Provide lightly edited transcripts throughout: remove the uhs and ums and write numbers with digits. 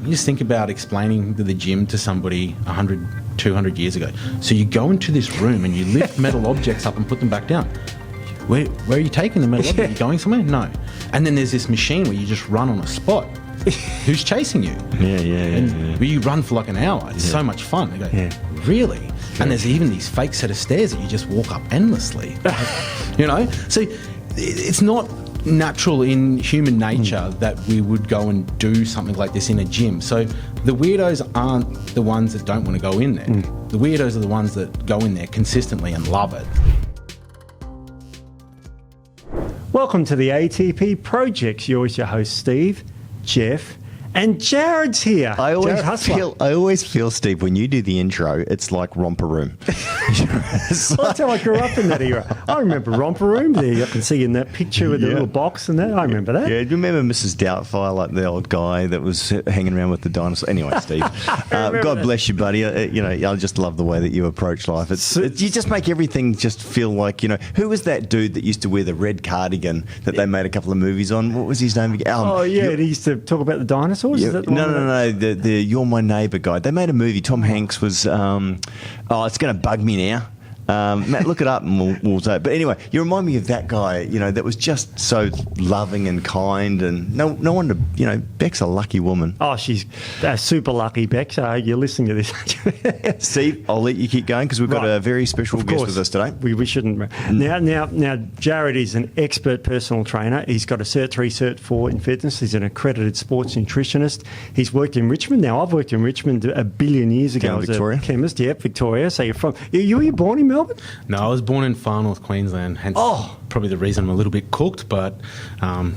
you just think about explaining the gym to somebody 100, 200 years ago. So you go into this room and you lift metal objects up and put them back down. Where are you taking the metal object? Are you going somewhere? No. And then there's this machine where you just run on a spot. Who's chasing you? Where you run for like an hour. It's so much fun. They go, really? And there's even these fake set of stairs that you just walk up endlessly. You know? So it's not natural in human nature that we would go and do something like this in a gym. So the weirdos aren't the ones that don't want to go in there. The weirdos are the ones that go in there consistently and love it. Welcome to the ATP Project. You're your host, Steve, Jeff, and Jared's here. I always feel, Steve, when you do the intro, it's like Romper Room. That's how I grew up in that era. I remember Romper Room. There, you can see in that picture with the little box and that. I remember that. Yeah, do you remember Mrs. Doubtfire, like the old guy that was hanging around with the dinosaur? Anyway, Steve, God bless you, buddy. I just love the way that you approach life. You just make everything just feel like, who was that dude that used to wear the red cardigan that they made a couple of movies on? What was his name again? He used to talk about the dinosaurs. Is that the no. The You're My Neighbour guy. They made a movie. Tom Hanks was. It's going to bug me now. Matt, look it up and we'll say it. But anyway, you remind me of that guy, that was just so loving and kind, and no wonder, Beck's a lucky woman. Oh, she's super lucky, Beck. So you're listening to this. Steve, I'll let you keep going because we've got a very special guest with us today. We shouldn't. Now, Jared is an expert personal trainer. He's got a Cert 3, Cert 4 in fitness. He's an accredited sports nutritionist. He's worked in Richmond. Now, I've worked in Richmond a billion years ago as a chemist. Yeah, Victoria. So were you born in Melbourne? No, I was born in far north Queensland, hence probably the reason I'm a little bit cooked, but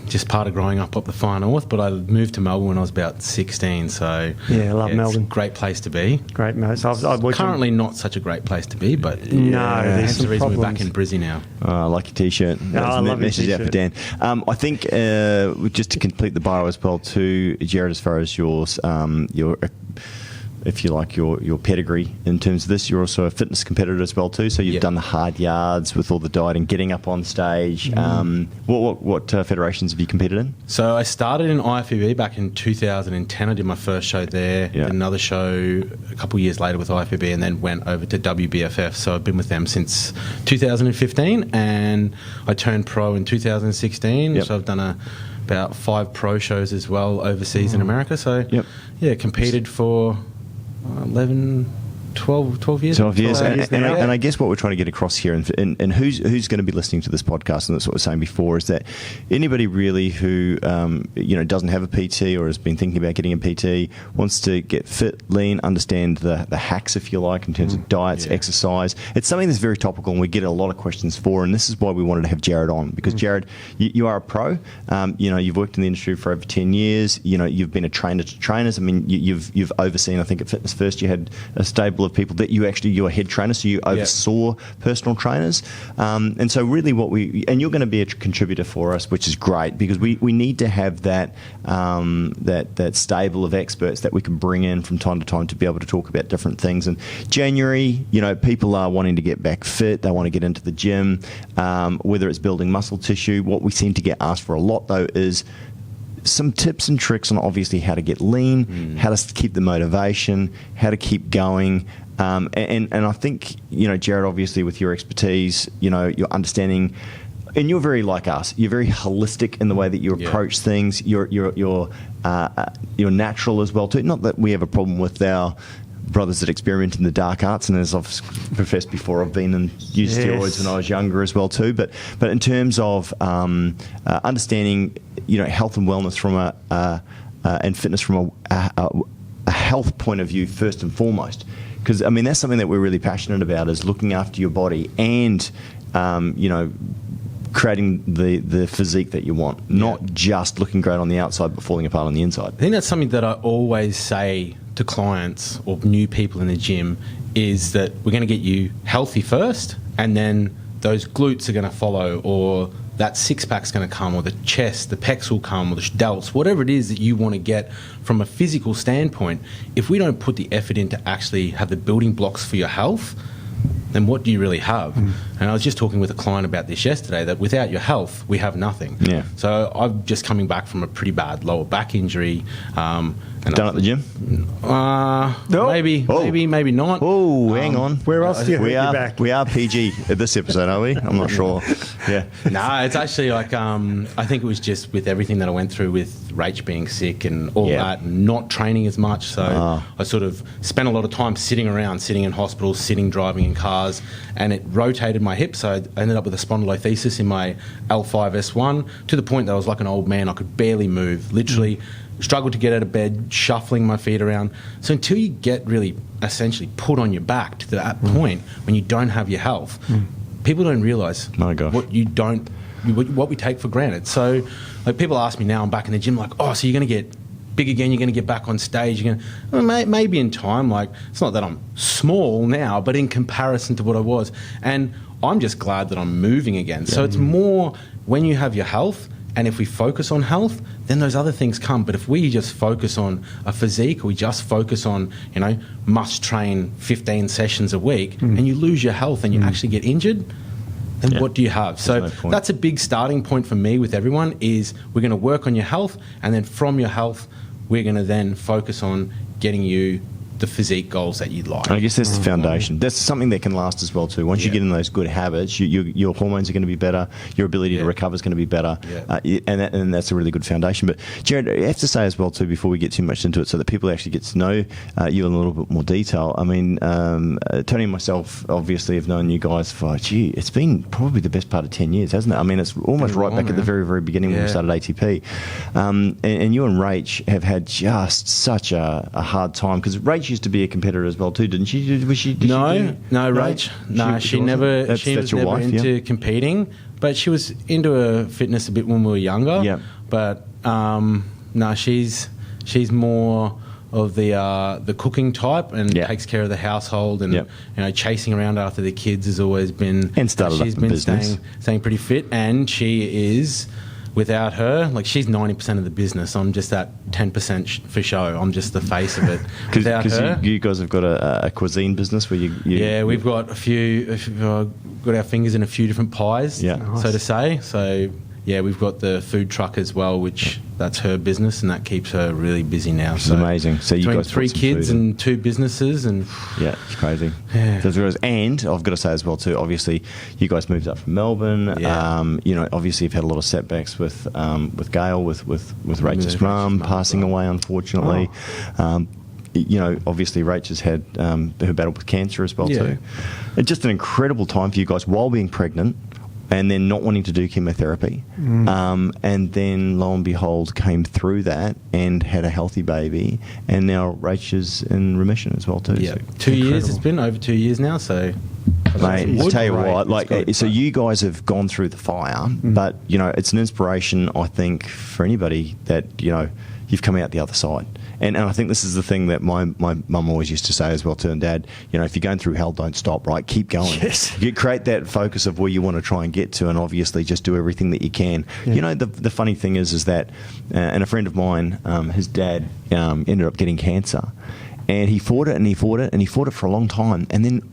just part of growing up the far north. But I moved to Melbourne when I was about 16, so I love Melbourne. It's a great place to be. Great, mate. I've currently not such a great place to be, but there's the reason problems. we're back in Brizzy now. I like your T-shirt. I love your T-shirt. Out for Dan. I think just to complete the bio as well too, Jared, as far as your if you like your pedigree in terms of this, you're also a fitness competitor as well too. So you've done the hard yards with all the dieting, getting up on stage. What federations have you competed in? So I started in IFBB back in 2010. I did my first show there. Did another show a couple of years later with IFBB, and then went over to WBFF. So I've been with them since 2015, and I turned pro in 2016. So I've done about 5 pro shows as well overseas in America. So competed for 12 years. 12 years. And I guess what we're trying to get across here, and who's going to be listening to this podcast, and that's what I was saying before, is that anybody really who doesn't have a PT or has been thinking about getting a PT, wants to get fit, lean, understand the hacks, if you like, in terms of diets, exercise. It's something that's very topical, and we get a lot of questions for, and this is why we wanted to have Jared on, because Jared, you are a pro. You've worked in the industry for over 10 years. You've been a trainer to trainers. I mean, you've overseen, I think at Fitness First, you had a stable of people that you're a head trainer, so you oversaw personal trainers. And so really and you're going to be a contributor for us, which is great, because we need to have that stable of experts that we can bring in from time to time to be able to talk about different things. And January, people are wanting to get back fit. They want to get into the gym, whether it's building muscle tissue. What we seem to get asked for a lot, though, is some tips and tricks on obviously how to get lean, how to keep the motivation, how to keep going. And I think, Jared, obviously with your expertise, your understanding, and you're very like us. You're very holistic in the way that you approach things. You're natural as well too. Not that we have a problem with our brothers that experiment in the dark arts, and as I've professed before, I've been and used steroids when I was younger as well too. But in terms of understanding, health and wellness from and fitness from a health point of view first and foremost, because that's something that we're really passionate about, is looking after your body and creating the physique that you want, not just looking great on the outside but falling apart on the inside. I think that's something that I always say to clients or new people in the gym, is that we're going to get you healthy first, and then those glutes are going to follow, or that six-pack's going to come, or the chest, the pecs will come, or the delts, whatever it is that you want to get from a physical standpoint. If we don't put the effort in to actually have the building blocks for your health, then what do you really have? And I was just talking with a client about this yesterday, that without your health, we have nothing. So I'm just coming back from a pretty bad lower back injury, And Done at the gym? Maybe not. Oh, hang on. Where else do you hurt your back? We are PG at this episode, are we? I'm not sure. Yeah. No, it's actually like I think it was just with everything that I went through with Rach being sick and all that, and not training as much. So I sort of spent a lot of time sitting around, sitting in hospitals, sitting driving in cars, and it rotated my hip. So I ended up with a spondylolisthesis in my L5S1 to the point that I was like an old man. I could barely move, literally. Struggled to get out of bed, shuffling my feet around. So until you get really essentially put on your back to that point when you don't have your health, people don't realise what we take for granted. So like people ask me now, I'm back in the gym, like, oh, so you're going to get big again, you're going to get back on stage, you're going to, maybe in time. Like, it's not that I'm small now, but in comparison to what I was. And I'm just glad that I'm moving again. So it's more when you have your health, and if we focus on health, then those other things come. But if we just focus on a physique, or we just focus on, must train 15 sessions a week, and you lose your health and you actually get injured, then what do you have? So that's a big starting point for me with everyone is we're going to work on your health, and then from your health, we're going to then focus on getting you the physique goals that you'd like. I guess that's the foundation. That's something that can last as well too. Once you get in those good habits, your hormones are going to be better, your ability to recover is going to be better, and that's a really good foundation. But Jared, I have to say as well too, before we get too much into it, so that people actually get to know you in a little bit more detail. I mean, Tony and myself obviously have known you guys for, it's been probably the best part of 10 years, hasn't it? I mean, it's almost right back at the very, very beginning when we started ATP. And you and Rach have had just such a hard time, because Rach used to be a competitor as well too, didn't she? Rach. No, she was never into competing, but she was into fitness a bit when we were younger. Yeah. But no, she's more of the cooking type and takes care of the household, and chasing around after the kids has always been. And started she's up a been business. staying pretty fit, and she is. Without her, like, she's 90% of the business. I'm just that 10% for show. I'm just the face of it. Because you guys have got a cuisine business where we've got got our fingers in a few different pies, so to say. So we've got the food truck as well, which that's her business, and that keeps her really busy now. It's amazing. So you guys 3 kids and 2 businesses, and it's crazy. And I've got to say as well too, obviously you guys moved up from Melbourne. Obviously you've had a lot of setbacks with Gail, with Rachel's mum passing away, unfortunately. Obviously Rach has had her battle with cancer as well too. It's just an incredible time for you guys while being pregnant, and then not wanting to do chemotherapy. And then, lo and behold, came through that and had a healthy baby. And now Rach is in remission as well, too. Yeah, so 2 years. It's been over 2 years now, so... Mate, I tell you what, so you guys have gone through the fire, but, it's an inspiration, I think, for anybody that, you've come out the other side. And I think this is the thing that my mum always used to say as well too, and Dad, if you're going through hell, don't stop, right? Keep going. Yes. You create that focus of where you want to try and get to, and obviously just do everything that you can. Yeah. The funny thing is that, and a friend of mine, his dad ended up getting cancer, and he fought it and he fought it and he fought it for a long time, and then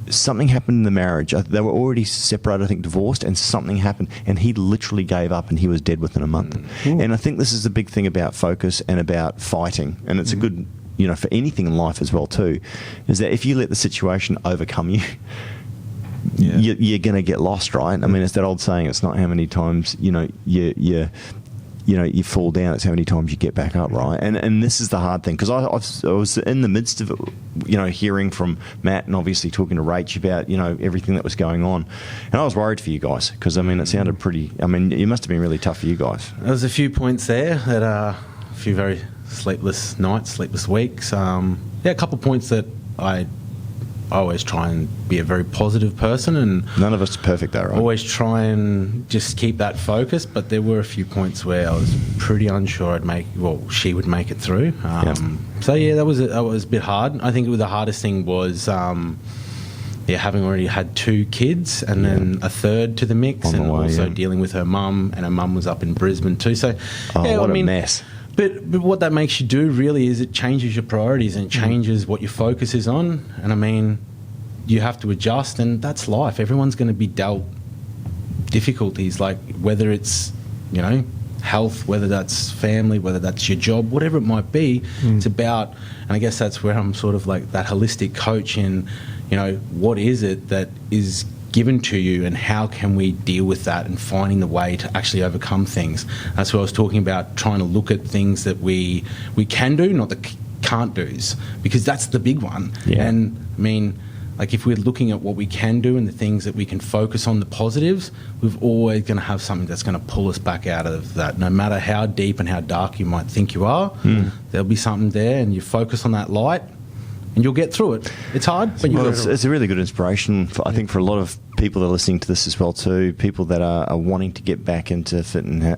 something happened in the marriage. They were already separated, I think divorced, and something happened, and he literally gave up and he was dead within a month. And I think this is the big thing about focus and about fighting, and it's a good, for anything in life as well too, is that if you let the situation overcome you, you're going to get lost, right? I mean, it's that old saying, it's not how many times, you fall down, it's how many times you get back up, right? And this is the hard thing, because I was in the midst of it, hearing from Matt and obviously talking to Rach about, everything that was going on. And I was worried for you guys, because, it sounded pretty, it must have been really tough for you guys. There was a few points there that a few very sleepless nights, sleepless weeks. A couple of points that I always try and be a very positive person, and none of us are perfect though, right? Always try and just keep that focus, but there were a few points where I was pretty unsure she would make it through. So that was a bit hard. I think the hardest thing was having already had 2 kids and then a third to the mix, and also dealing with her mum, and her mum was up in Brisbane too. So what a mess. But what that makes you do really is it changes your priorities and changes what your focus is on. And you have to adjust, and that's life. Everyone's going to be dealt difficulties, like whether it's, health, whether that's family, whether that's your job, whatever it might be. It's about, and I guess that's where I'm sort of like that holistic coach in, what is it that is given to you and how can we deal with that and finding the way to actually overcome things. That's what I was talking about, trying to look at things that we can do, not the can't do's, because that's the big one. Yeah. And I mean, like if we're looking at what we can do and the things that we can focus on, the positives, we're always going to have something that's going to pull us back out of that. No matter how deep and how dark you might think you are, there'll be something there, and you focus on that light and you'll get through it. It's hard, but you'll get through it. It's a really good inspiration, I think, for a lot of people that are listening to this as well too, people that are wanting to get back into fit and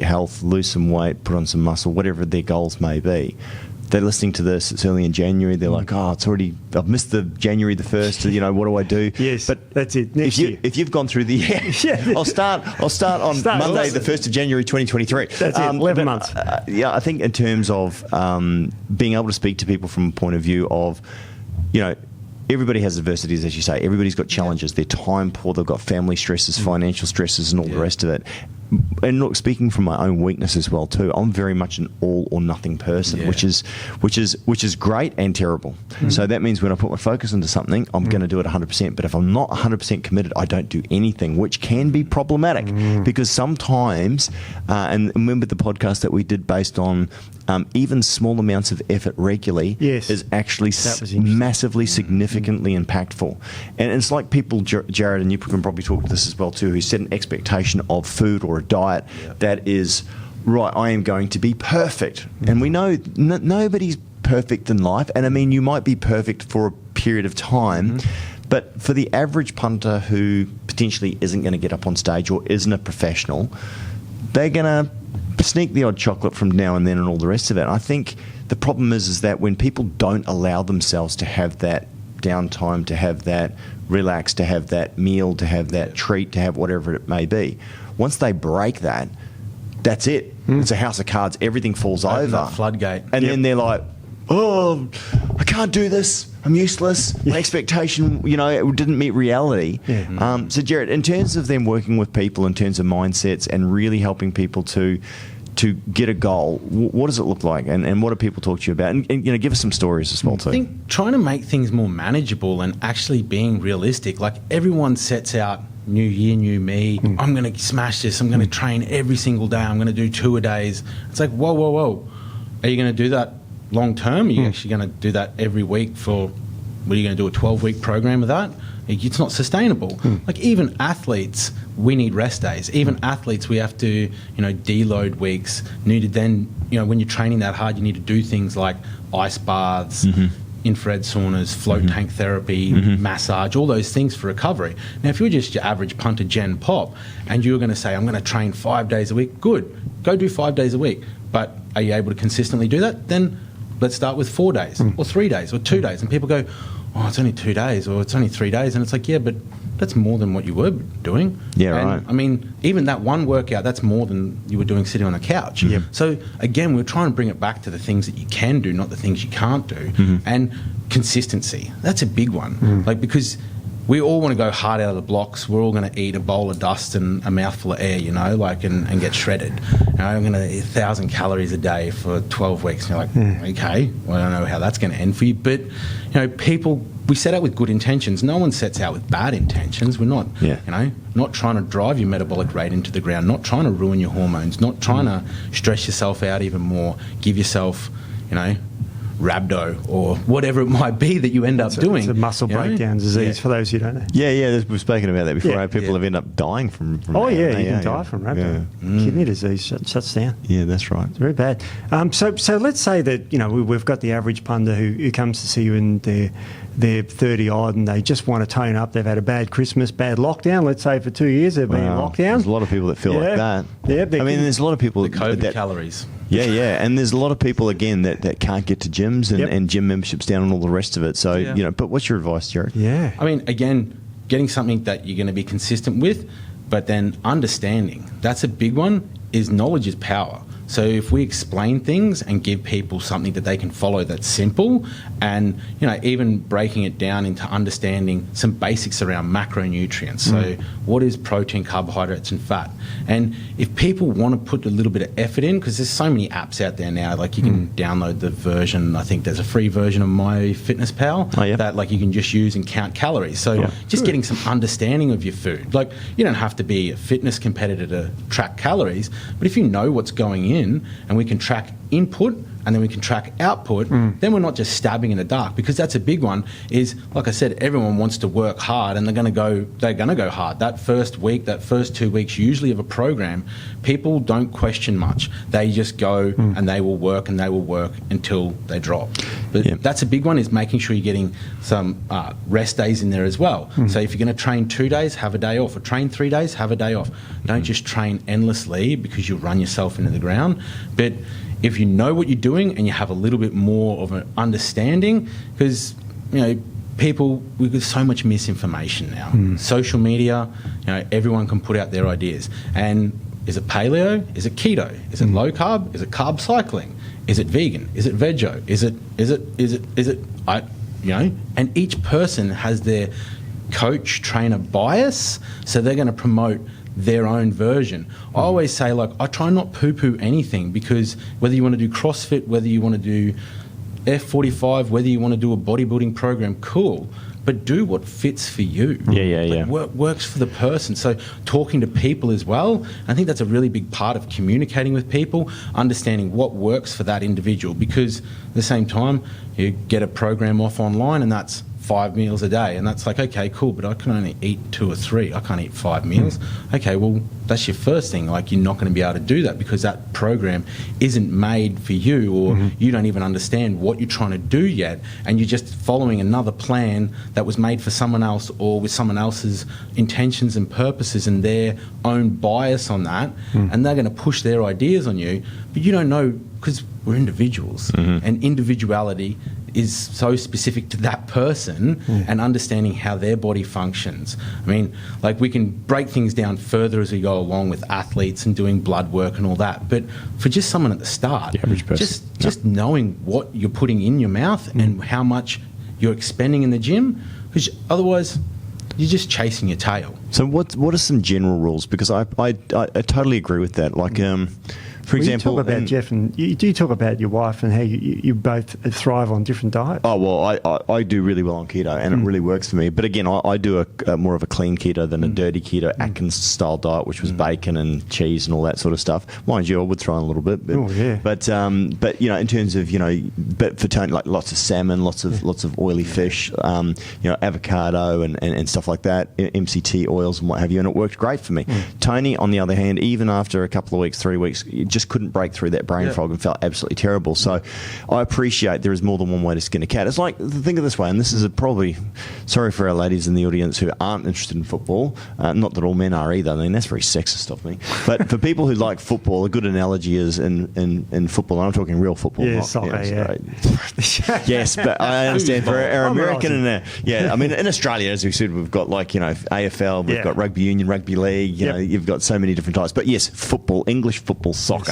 health, lose some weight, put on some muscle, whatever their goals may be. They're listening to this, it's early in January, they're like, I've missed the January the 1st, what do I do? Yes, but that's it. Next year. If you've gone through the I'll start on Monday the 1st of January 2023. That's it, 11 months. I think in terms of being able to speak to people from a point of view of, everybody has adversities, as you say. Everybody's got challenges. They're time poor. They've got family stresses, financial stresses, and all the rest of it. And look, speaking from my own weakness as well too, I'm very much an all or nothing person, which is great and terrible. So that means when I put my focus into something, I'm going to do it 100%. But if I'm not 100% committed, I don't do anything, which can be problematic because sometimes, and remember the podcast that we did based on even small amounts of effort regularly is actually massively, significantly impactful. And it's like people, Jared, and you can probably talk to this as well too, who set an expectation of food or a diet that is, right, I am going to be perfect. And we know nobody's perfect in life. And I mean, you might be perfect for a period of time, but for the average punter who potentially isn't going to get up on stage or isn't a professional, they're going to sneak the odd chocolate from now and then and all the rest of it. I think the problem is that when people don't allow themselves to have that downtime, to have that relax, to have that meal, to have that treat, to have whatever it may be, once they break that, that's it. It's a house of cards. Everything falls over. That floodgate. And then they're like, oh, I can't do this. I'm useless. My expectation, it didn't meet reality. So, Jared, in terms of them working with people, in terms of mindsets and really helping people to get a goal, what does it look like? And what do people talk to you about? And give us some stories as well, too. I think trying to make things more manageable and actually being realistic. Like everyone sets out, new year, new me. I'm going to smash this. I'm going to train every single day. I'm going to do 2-a-days. It's like, whoa. Are you going to do that long term? Are you actually going to do that every week what are you going to do, a 12-week program of that? It's not sustainable. Like even athletes, we need rest days. Even athletes, we have to, deload weeks. When you're training that hard, you need to do things like ice baths, infrared saunas, float tank therapy, massage, all those things for recovery. Now, if you're just your average punter, Gen Pop, and you're going to say, I'm going to train 5 days a week, good. Go do 5 days a week. But are you able to consistently do that? Then let's start with 4 days or 3 days or 2 days. And people go, oh, it's only 2 days or it's only 3 days. And it's like, yeah, but that's more than what you were doing. Yeah, and, right. I mean, even that one workout, that's more than you were doing sitting on a couch. So, again, we're trying to bring it back to the things that you can do, not the things you can't do. And consistency, that's a big one. Because we all want to go hard out of the blocks. We're all going to eat a bowl of dust and a mouthful of air, and get shredded. I'm going to eat 1,000 calories a day for 12 weeks. And you're like, okay, well, I don't know how that's going to end for you. But, people, we set out with good intentions. No one sets out with bad intentions. We're not, not trying to drive your metabolic rate into the ground, not trying to ruin your hormones, not trying to stress yourself out even more, give yourself, rhabdo or whatever it might be that you end up doing. It's a muscle breakdown disease for those who don't know. Yeah, we've spoken about that before. People have ended up dying from you can die from rhabdo. Kidney disease shuts down. Yeah, that's right. It's very bad. So let's say that, we've got the average punter who comes to see you and they're 30-odd and they just want to tone up. They've had a bad Christmas, bad lockdown. Let's say for 2 years they've been in lockdown. There's a lot of people that feel like that. Yeah, there's a lot of people the COVID calories. Yeah, and there's a lot of people, again, that can't get to gyms and gym memberships down and all the rest of it. So, but what's your advice, Jared? Yeah. I mean, again, getting something that you're going to be consistent with, but then understanding. That's a big one, is knowledge is power. So if we explain things and give people something that they can follow that's simple, and even breaking it down into understanding some basics around macronutrients. So what is protein, carbohydrates, and fat? And if people want to put a little bit of effort in, because there's so many apps out there now, like you can download the version. I think there's a free version of MyFitnessPal that like you can just use and count calories. So just getting some understanding of your food. Like you don't have to be a fitness competitor to track calories, but if you know what's going in and we can track input and then we can track output, then we're not just stabbing in the dark, because that's a big one. Is like I said, everyone wants to work hard and they're going to go hard. That first week, that first 2 weeks usually of a program, people don't question much. They just go and they will work until they drop. But that's a big one, is making sure you're getting some rest days in there as well. So if you're going to train 2 days, have a day off, or train 3 days, have a day off. Don't just train endlessly because you'll run yourself into the ground. But if you know what you're doing and you have a little bit more of an understanding, because people, we've got so much misinformation now. Social media, everyone can put out their ideas. And is it paleo? Is it keto? Is it low carb? Is it carb cycling? Is it vegan? Is it veggie? Is it and each person has their coach trainer bias, so they're going to promote their own version. I always say, like, I try not poo-poo anything, because whether you want to do CrossFit, whether you want to do F45, whether you want to do a bodybuilding program, cool, but do what fits for you. What works for the person. So talking to people as well, I think that's a really big part of communicating with people, understanding what works for that individual, because at the same time, you get a program off online and that's 5 meals a day, and that's like, okay, cool, but I can only eat 2 or 3. I can't eat 5 meals. Okay, well, that's your first thing. Like, you're not going to be able to do that because that program isn't made for you, or you don't even understand what you're trying to do yet, and you're just following another plan that was made for someone else, or with someone else's intentions and purposes and their own bias on that, and they're going to push their ideas on you, but you don't know, because we're individuals, and individuality is so specific to that person, and understanding how their body functions. I mean, like, we can break things down further as we go along with athletes and doing blood work and all that, but for just someone at the start, the average person, just knowing what you're putting in your mouth and how much you're expending in the gym, because otherwise you're just chasing your tail. So what are some general rules? Because I totally agree with that. Like, for example, you talk about Jeff, and you talk about your wife and how you both thrive on different diets. Oh, well, I do really well on keto, and it really works for me. But again, I do a more of a clean keto than a dirty keto Atkins style diet, which was bacon and cheese and all that sort of stuff. Mind you, I would throw in a little bit. But, but in terms of but for Tony, like lots of salmon, lots of oily fish, avocado and stuff like that, MCT oils and what have you, and it worked great for me. Tony, on the other hand, even after a couple of weeks, 3 weeks, just couldn't break through that brain fog and felt absolutely terrible. So I appreciate there is more than one way to skin a cat. It's like, think of it this way, and this is probably, sorry for our ladies in the audience who aren't interested in football, not that all men are either. I mean, that's very sexist of me. But for people who like football, a good analogy is in football, and I'm talking real football. Yeah, soccer, Yes, but I understand for our American I mean, in Australia, as we said, we've got like, AFL, we've got rugby union, rugby league, you've got so many different types. But yes, football, English football, soccer,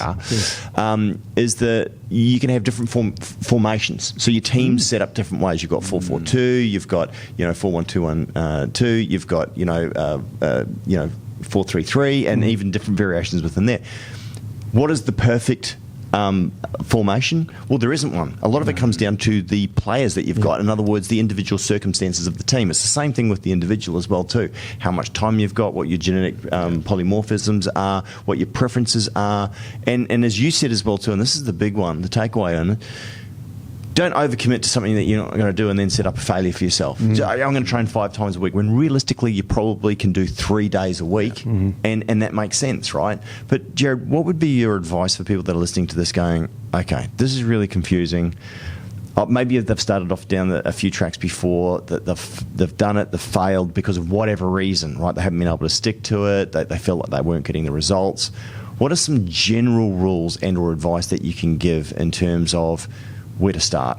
is that you can have different formations. So your teams set up different ways. You've got 4-4-2, you've got 4-1-2-1-2, you've got 4-3-3, and even different variations within that. What is the perfect formation? Well, there isn't one. A lot of it comes down to the players that you've got. In other words, the individual circumstances of the team. It's the same thing with the individual as well too. How much time you've got, what your genetic polymorphisms are, what your preferences are, and as you said as well too, and this is the big one, the takeaway on it, don't overcommit to something that you're not going to do and then set up a failure for yourself. I'm going to train 5 times a week, when realistically you probably can do 3 days a week, and that makes sense, right? But Jared, what would be your advice for people that are listening to this going, okay, this is really confusing. Maybe they've started off down a few tracks before, that they've done it, they've failed because of whatever reason, right? They haven't been able to stick to it, they feel like they weren't getting the results. What are some general rules and or advice that you can give in terms of where to start?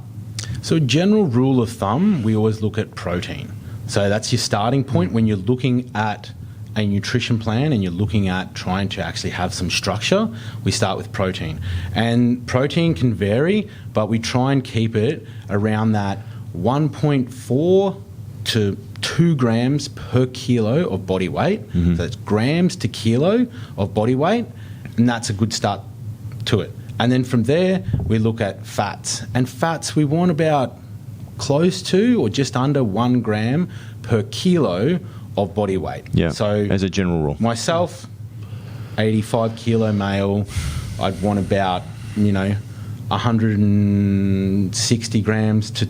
So, general rule of thumb, we always look at protein. So that's your starting point when you're looking at a nutrition plan and you're looking at trying to actually have some structure, we start with protein. And protein can vary, but we try and keep it around that 1.4 to 2 grams per kilo of body weight. So that's grams to kilo of body weight, and that's a good start to it. And then from there, we look at fats. And fats, we want about close to or just under 1 gram per kilo of body weight. Yeah, so as a general rule. Myself, 85 kilo male, I'd want about, 160 grams to,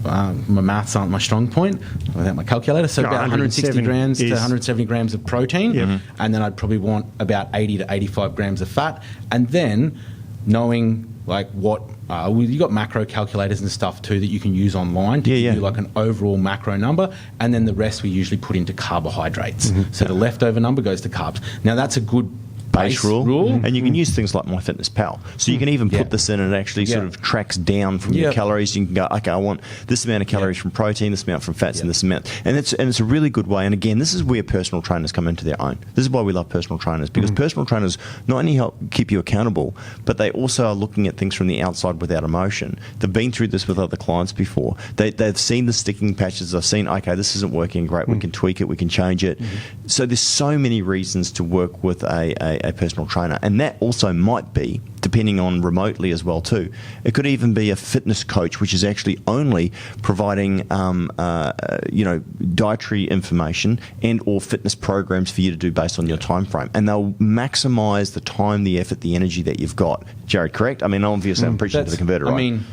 my maths aren't my strong point without my calculator, so about 160 grams to 170 grams of protein, and then I'd probably want about 80 to 85 grams of fat, and then knowing like what, you got macro calculators and stuff too that you can use online to give you like an overall macro number, and then the rest we usually put into carbohydrates. So the leftover number goes to carbs. Now that's a good base rule. And you can use things like MyFitnessPal. So you can even put this in and it actually sort of tracks down from your calories. You can go, okay, I want this amount of calories from protein, this amount from fats, and this amount. And it's a really good way. And again, this is where personal trainers come into their own. This is why we love personal trainers, because personal trainers not only help keep you accountable, but they also are looking at things from the outside without emotion. They've been through this with other clients before. They've seen the sticking patches. They've seen, okay, this isn't working great. We can tweak it. We can change it. So there's so many reasons to work with a personal trainer, and that also might be, depending on remotely as well too, it could even be a fitness coach, which is actually only providing dietary information and or fitness programs for you to do based on your time frame, and they'll maximize the time, the effort, the energy that you've got. Jared, correct? I mean, obviously I'm preaching to the converter, right? I mean,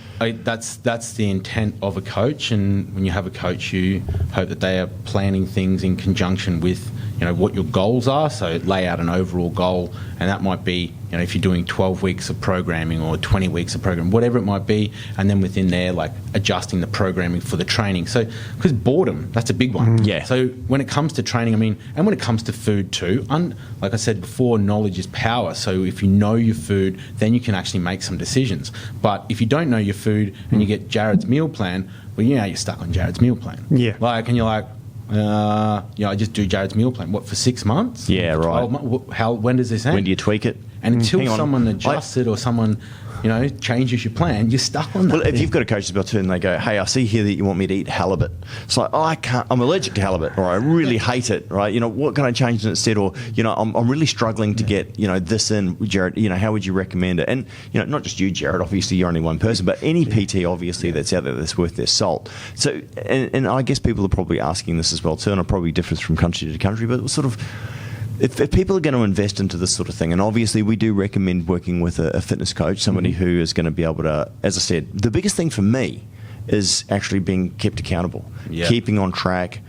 that's the intent of a coach, and when you have a coach, you hope that they are planning things in conjunction with what your goals are. So lay out an overall goal, and that might be if you're doing 12 weeks of programming or 20 weeks of programming, whatever it might be, and then within there, like adjusting the programming for the training. So because boredom, that's a big one. So when it comes to training, and when it comes to food too, like I said before, knowledge is power. So if you know your food, then you can actually make some decisions. But if you don't know your food and you get Jared's meal plan, well, you're stuck on Jared's meal plan. And you're like, I just do Jared's meal plan. What, for 6 months? Yeah, right. When does this end? When do you tweak it? And until someone adjusts it or someone, changes your plan, you're stuck on that. Well, if you've got a coach as well too, and they go, hey, I see here that you want me to eat halibut. It's like, I can't, I'm allergic to halibut, or I really hate it, right? What can I change instead? Or, I'm really struggling to get, this in, Jared, how would you recommend it? And, not just you, Jared, obviously you're only one person, but any PT, obviously, that's out there that's worth their salt. So, and I guess people are probably asking this as well too, and it probably differs from country to country, but sort of, if people are going to invest into this sort of thing, and obviously we do recommend working with a fitness coach, somebody who is going to be able to, as I said, the biggest thing for me is actually being kept accountable, keeping on track,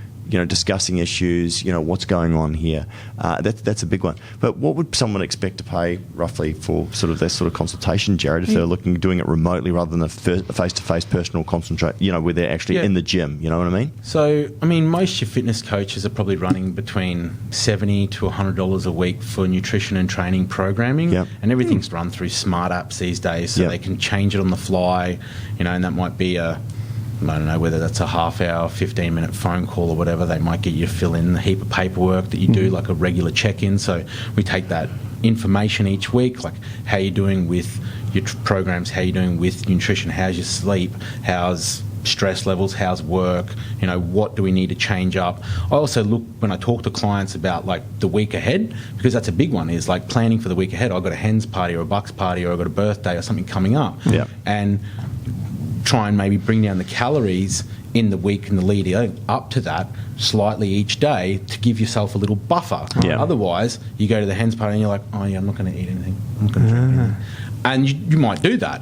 discussing issues, what's going on here. That's a big one. But what would someone expect to pay roughly for sort of their sort of consultation, Jared, if they're doing it remotely rather than a face-to-face personal concentrate, where they're actually in the gym, you know what I mean? So, most your fitness coaches are probably running between $70 to $100 a week for nutrition and training programming, and everything's run through smart apps these days, so they can change it on the fly, and that might be I don't know whether that's a half-hour, 15-minute phone call or whatever. They might get you to fill in a heap of paperwork that you do, like a regular check-in. So we take that information each week, like how you're doing with your programs, how you're doing with nutrition, how's your sleep, how's stress levels, how's work, what do we need to change up. I also look, when I talk to clients about like the week ahead, because that's a big one, is like planning for the week ahead. I've got a hens party or a bucks party, or I've got a birthday or something coming up. And try and maybe bring down the calories in the week and the lead up to that slightly each day to give yourself a little buffer. Otherwise, you go to the hens party and you're like, oh yeah, I'm not going to eat anything. I'm not going to drink anything. And you might do that.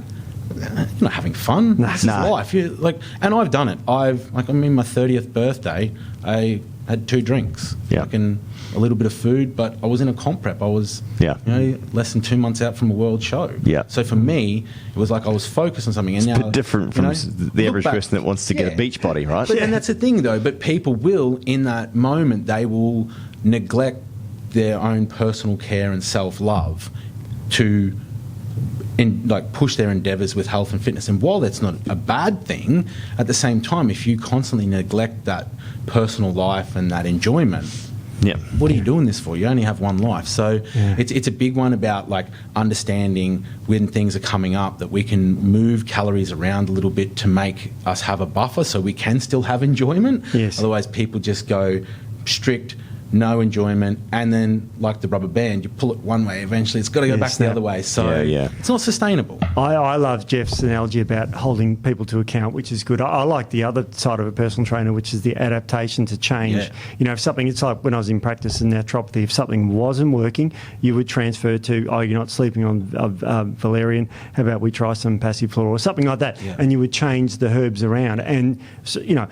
You're not having fun. This is life. You're like, and I've done it. My 30th birthday, I had 2 drinks. A little bit of food, but I was in a comp prep. I was, less than 2 months out from a world show. So for me, it was like I was focused on something. And it's now, a bit different from the average person that wants to get a beach body, right? But, and that's the thing, though. But people will, in that moment, they will neglect their own personal care and self-love to push their endeavours with health and fitness. And while that's not a bad thing, at the same time, if you constantly neglect that personal life and that enjoyment, Yeah. What are you doing this for? You only have one life. So it's a big one about like understanding when things are coming up that we can move calories around a little bit to make us have a buffer so we can still have enjoyment. Yes. Otherwise people just go strict, no enjoyment, and then like the rubber band, you pull it one way, eventually it's got to go back the other way. So it's not sustainable. I love Jeff's analogy about holding people to account, which is good. I like the other side of a personal trainer, which is the adaptation to change. Yeah. You know, if something, it's like when I was in practice in naturopathy, if something wasn't working, you would transfer to, oh, you're not sleeping on valerian, how about we try some passiflora or something like that, and you would change the herbs around. And, so, you know,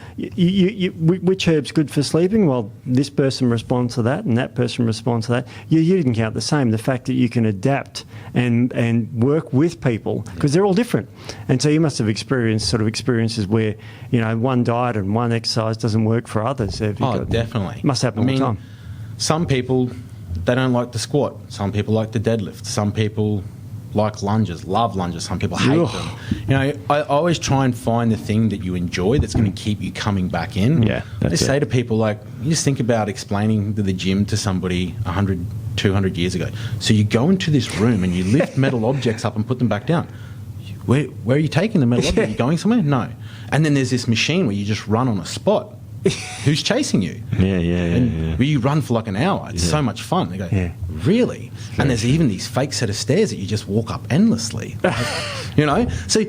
which herb's good for sleeping? Well, this person responds to that and that person responds to that. You didn't count the same. The fact that you can adapt and work with people, because they're all different. And so you must have experienced sort of experiences where, you know, one diet and one exercise doesn't work for others. Definitely. Must happen all the time. Some people, they don't like the squat. Some people like the deadlift. Some people like lunges, love lunges. Some people hate them. You know, I always try and find the thing that you enjoy that's going to keep you coming back in. Yeah, I say to people, like, you just think about explaining the gym to somebody 100, 200 years ago. So you go into this room and you lift metal objects up and put them back down. Where are you taking the metal object? Are you going somewhere? No. And then there's this machine where you just run on a spot. Who's chasing you? Where you run for like an hour. It's so much fun. They go, really? And there's even these fake set of stairs that you just walk up endlessly. You know? So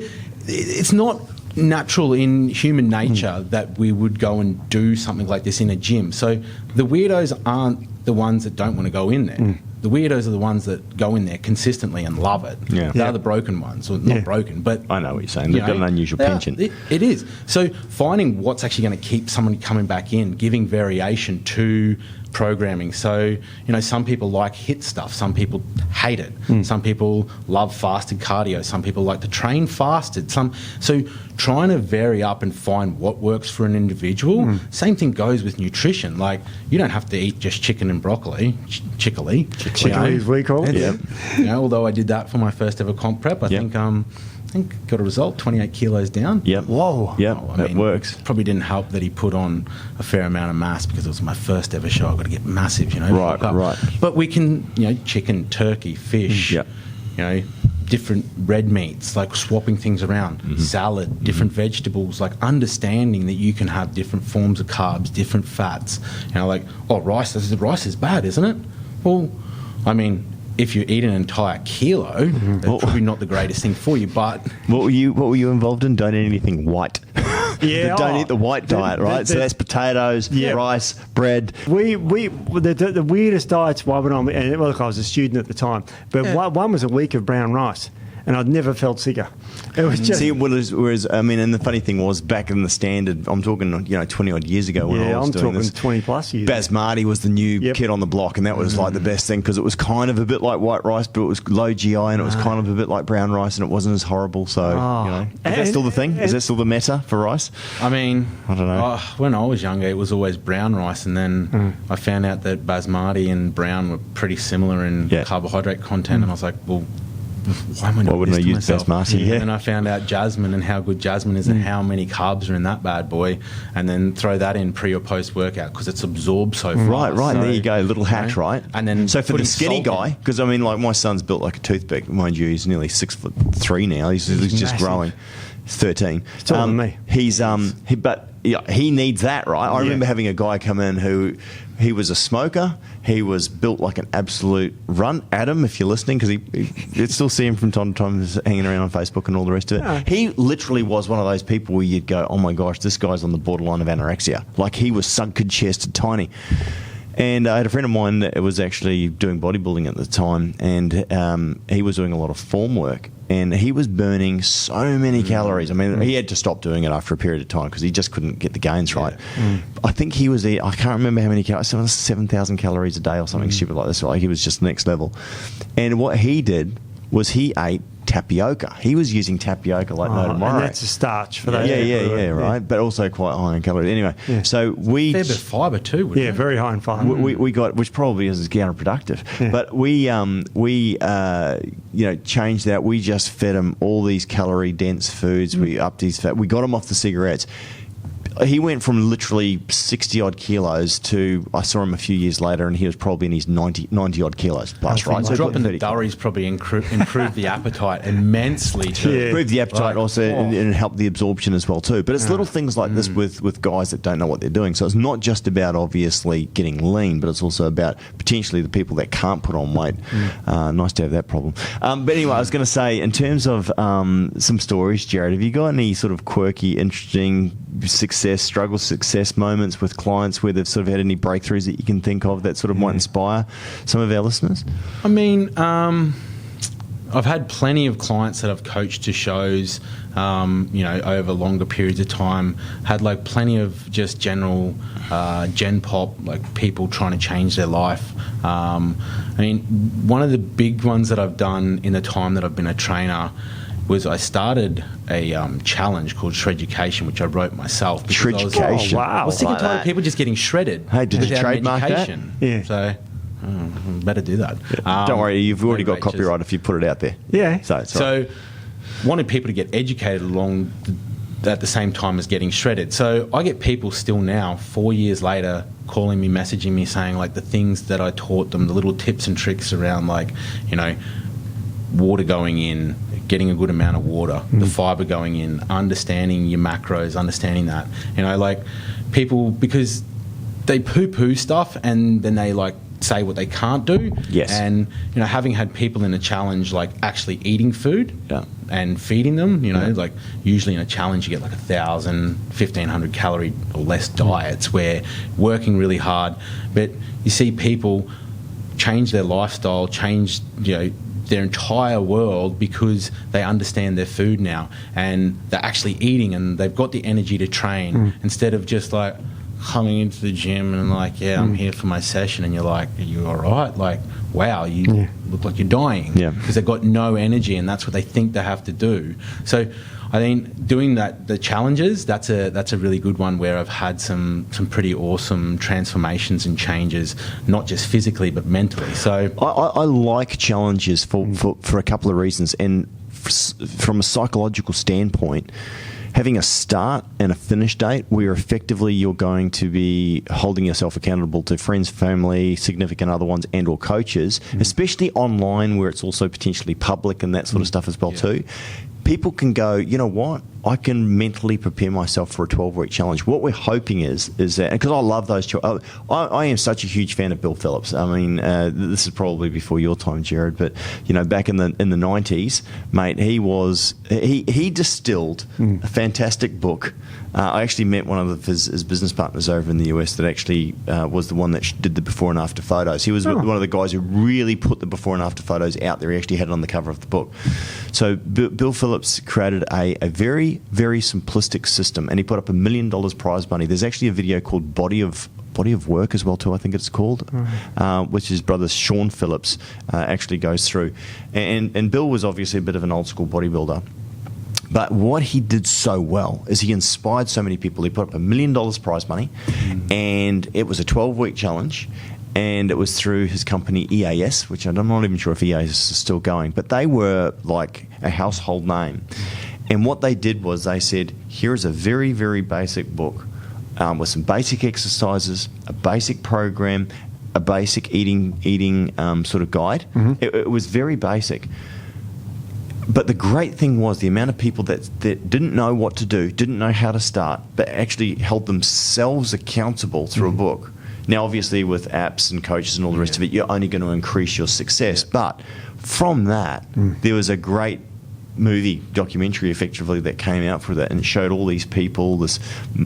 it's not natural in human nature that we would go and do something like this in a gym. So the weirdos aren't the ones that don't want to go in there. The weirdos are the ones that go in there consistently and love it. They're the broken ones. Or not broken, but... I know what you're saying. They've got an unusual penchant. It is. So finding what's actually going to keep someone coming back in, giving variation to programming. So, you know, some people like HIIT stuff. Some people hate it. Some people love fasted cardio. Some people like to train fasted. So trying to vary up and find what works for an individual. Same thing goes with nutrition. Like, you don't have to eat just chicken and broccoli. Chickily as we call it. You know, although I did that for my first ever comp prep, I think got a result, 28 kilos down. Whoa. That works. Probably didn't help that he put on a fair amount of mass because it was my first ever show. I've got to get massive, you know. Right. But we can, you know, chicken, turkey, fish, you know, different red meats, like swapping things around, salad, different vegetables, like understanding that you can have different forms of carbs, different fats. You know, like, rice is bad, isn't it? Well, I mean, if you eat an entire kilo, that's probably not the greatest thing for you. But what were you involved in? Don't eat anything white. Don't eat the white diet, right? So that's potatoes, rice, bread. The weirdest diets I went on, and look, I was a student at the time, but one was a week of brown rice. And I'd never felt sicker. It was just... whereas, I mean, and the funny thing was, back in the standard, I'm talking, 20-odd years ago when I was doing this. 20-plus years. Basmati was the new kid on the block, and that was like the best thing, because it was kind of a bit like white rice, but it was low GI, and it was kind of a bit like brown rice, and it wasn't as horrible, so, Is that still the thing? Is that still the meta for rice? I mean... I don't know. When I was younger, it was always brown rice, and then I found out that basmati and brown were pretty similar in carbohydrate content, and I was like, well... Why wouldn't I use basmati? And then I found out jasmine and how good jasmine is and how many carbs are in that bad boy, and then throw that in pre or post workout because it's absorbed so fast. Right. So, there you go, little hack, right? And then so for the skinny guy, because I mean, like my son's built like a toothpick. Mind you, he's nearly 6'3" now. He's just growing. 13. He's taller than me. He needs that, right? I remember having a guy come in who he was a smoker. He was built like an absolute runt. Adam, if you're listening, because you'd still see him from time to time hanging around on Facebook and all the rest of it. Yeah. He literally was one of those people where you'd go, oh my gosh, this guy's on the borderline of anorexia. Like he was sunken-chested, tiny. And I had a friend of mine that was actually doing bodybuilding at the time, and he was doing a lot of form work, and he was burning so many calories. I mean, he had to stop doing it after a period of time because he just couldn't get the gains right. I think he was I can't remember how many calories, 7,000 calories a day or something stupid like this. Like he was just next level. And what he did was he ate tapioca. He was using tapioca like no tomorrow. And that's a starch for that. Right. But also quite high in calories. Anyway, so we... Fair bit of fibre too, wouldn't it? Very high in fibre. We got, which probably is counterproductive. Yeah. But we changed that. We just fed him all these calorie-dense foods. We upped his fat. We got him off the cigarettes. he went from literally 60-odd kilos to, I saw him a few years later, and he was probably in his 90-odd kilos plus, right? So dropping the durries probably improved the appetite immensely too. Yeah. Improved the appetite also, and helped the absorption as well too. But it's little things like this with guys that don't know what they're doing. So it's not just about obviously getting lean, but it's also about potentially the people that can't put on weight. Nice to have that problem. But anyway, I was going to say, in terms of some stories, Jared, have you got any sort of quirky, interesting success moments with clients where they've sort of had any breakthroughs that you can think of that sort of might inspire some of our listeners? I mean, I've had plenty of clients that I've coached to shows, over longer periods of time. Had like plenty of just general gen pop, like people trying to change their life. I mean, one of the big ones that I've done in the time that I've been a trainer was I started a challenge called Shreducation, which I wrote myself. Shreducation. I was sick and tired of people just getting shredded. Hey, did you without trademark education. that? Yeah. So, better do that. Don't worry, you've already got motivators. copyright if you put it out there. Yeah. So it's all right. So, wanted people to get educated along at the same time as getting shredded. So I get people still now, 4 years later, calling me, messaging me, saying like the things that I taught them, the little tips and tricks around water going in, getting a good amount of water, the fibre going in, understanding your macros, understanding that. People, because they poo-poo stuff and then they say what they can't do. Yes. And, having had people in a challenge actually eating food and feeding them, usually in a challenge you get 1,000, 1,500 calorie or less diets where working really hard. But you see people change their lifestyle, change, their entire world because they understand their food now and they're actually eating and they've got the energy to train instead of just coming into the gym and I'm here for my session, and you're like, are you all right? Wow, you look like you're dying because they've got no energy and that's what they think they have to do. So I think doing the challenges, that's a really good one where I've had some pretty awesome transformations and changes, not just physically but mentally. So I like challenges for a couple of reasons, and from a psychological standpoint, having a start and a finish date where effectively you're going to be holding yourself accountable to friends, family, significant other ones, and or coaches, especially online where it's also potentially public and that sort of stuff as well too. People can go, you know what, I can mentally prepare myself for a 12-week challenge. What we're hoping is that, because I love those, I am such a huge fan of Bill Phillips. I mean, this is probably before your time, Jared, but back in the 90s, mate, he distilled a fantastic book. I actually met one of his business partners over in the US that actually was the one that did the before and after photos. He was one of the guys who really put the before and after photos out there. He actually had it on the cover of the book. So Bill Phillips created a very, very simplistic system, and he put up $1 million prize money. There's actually a video called Body of Work as well too, I think it's called, which his brother Sean Phillips actually goes through. And Bill was obviously a bit of an old school bodybuilder. But what he did so well is he inspired so many people. He put up $1 million prize money, and it was a 12-week challenge, and it was through his company EAS, which I'm not even sure if EAS is still going, but they were like a household name. And what they did was they said, here's a very, very basic book with some basic exercises, a basic program, a basic eating sort of guide. It was very basic. But the great thing was the amount of people that didn't know what to do, didn't know how to start, but actually held themselves accountable through a book. Now, obviously, with apps and coaches and all the rest of it, you're only going to increase your success. But from that, there was a great documentary effectively that came out for that, and it showed all these people, this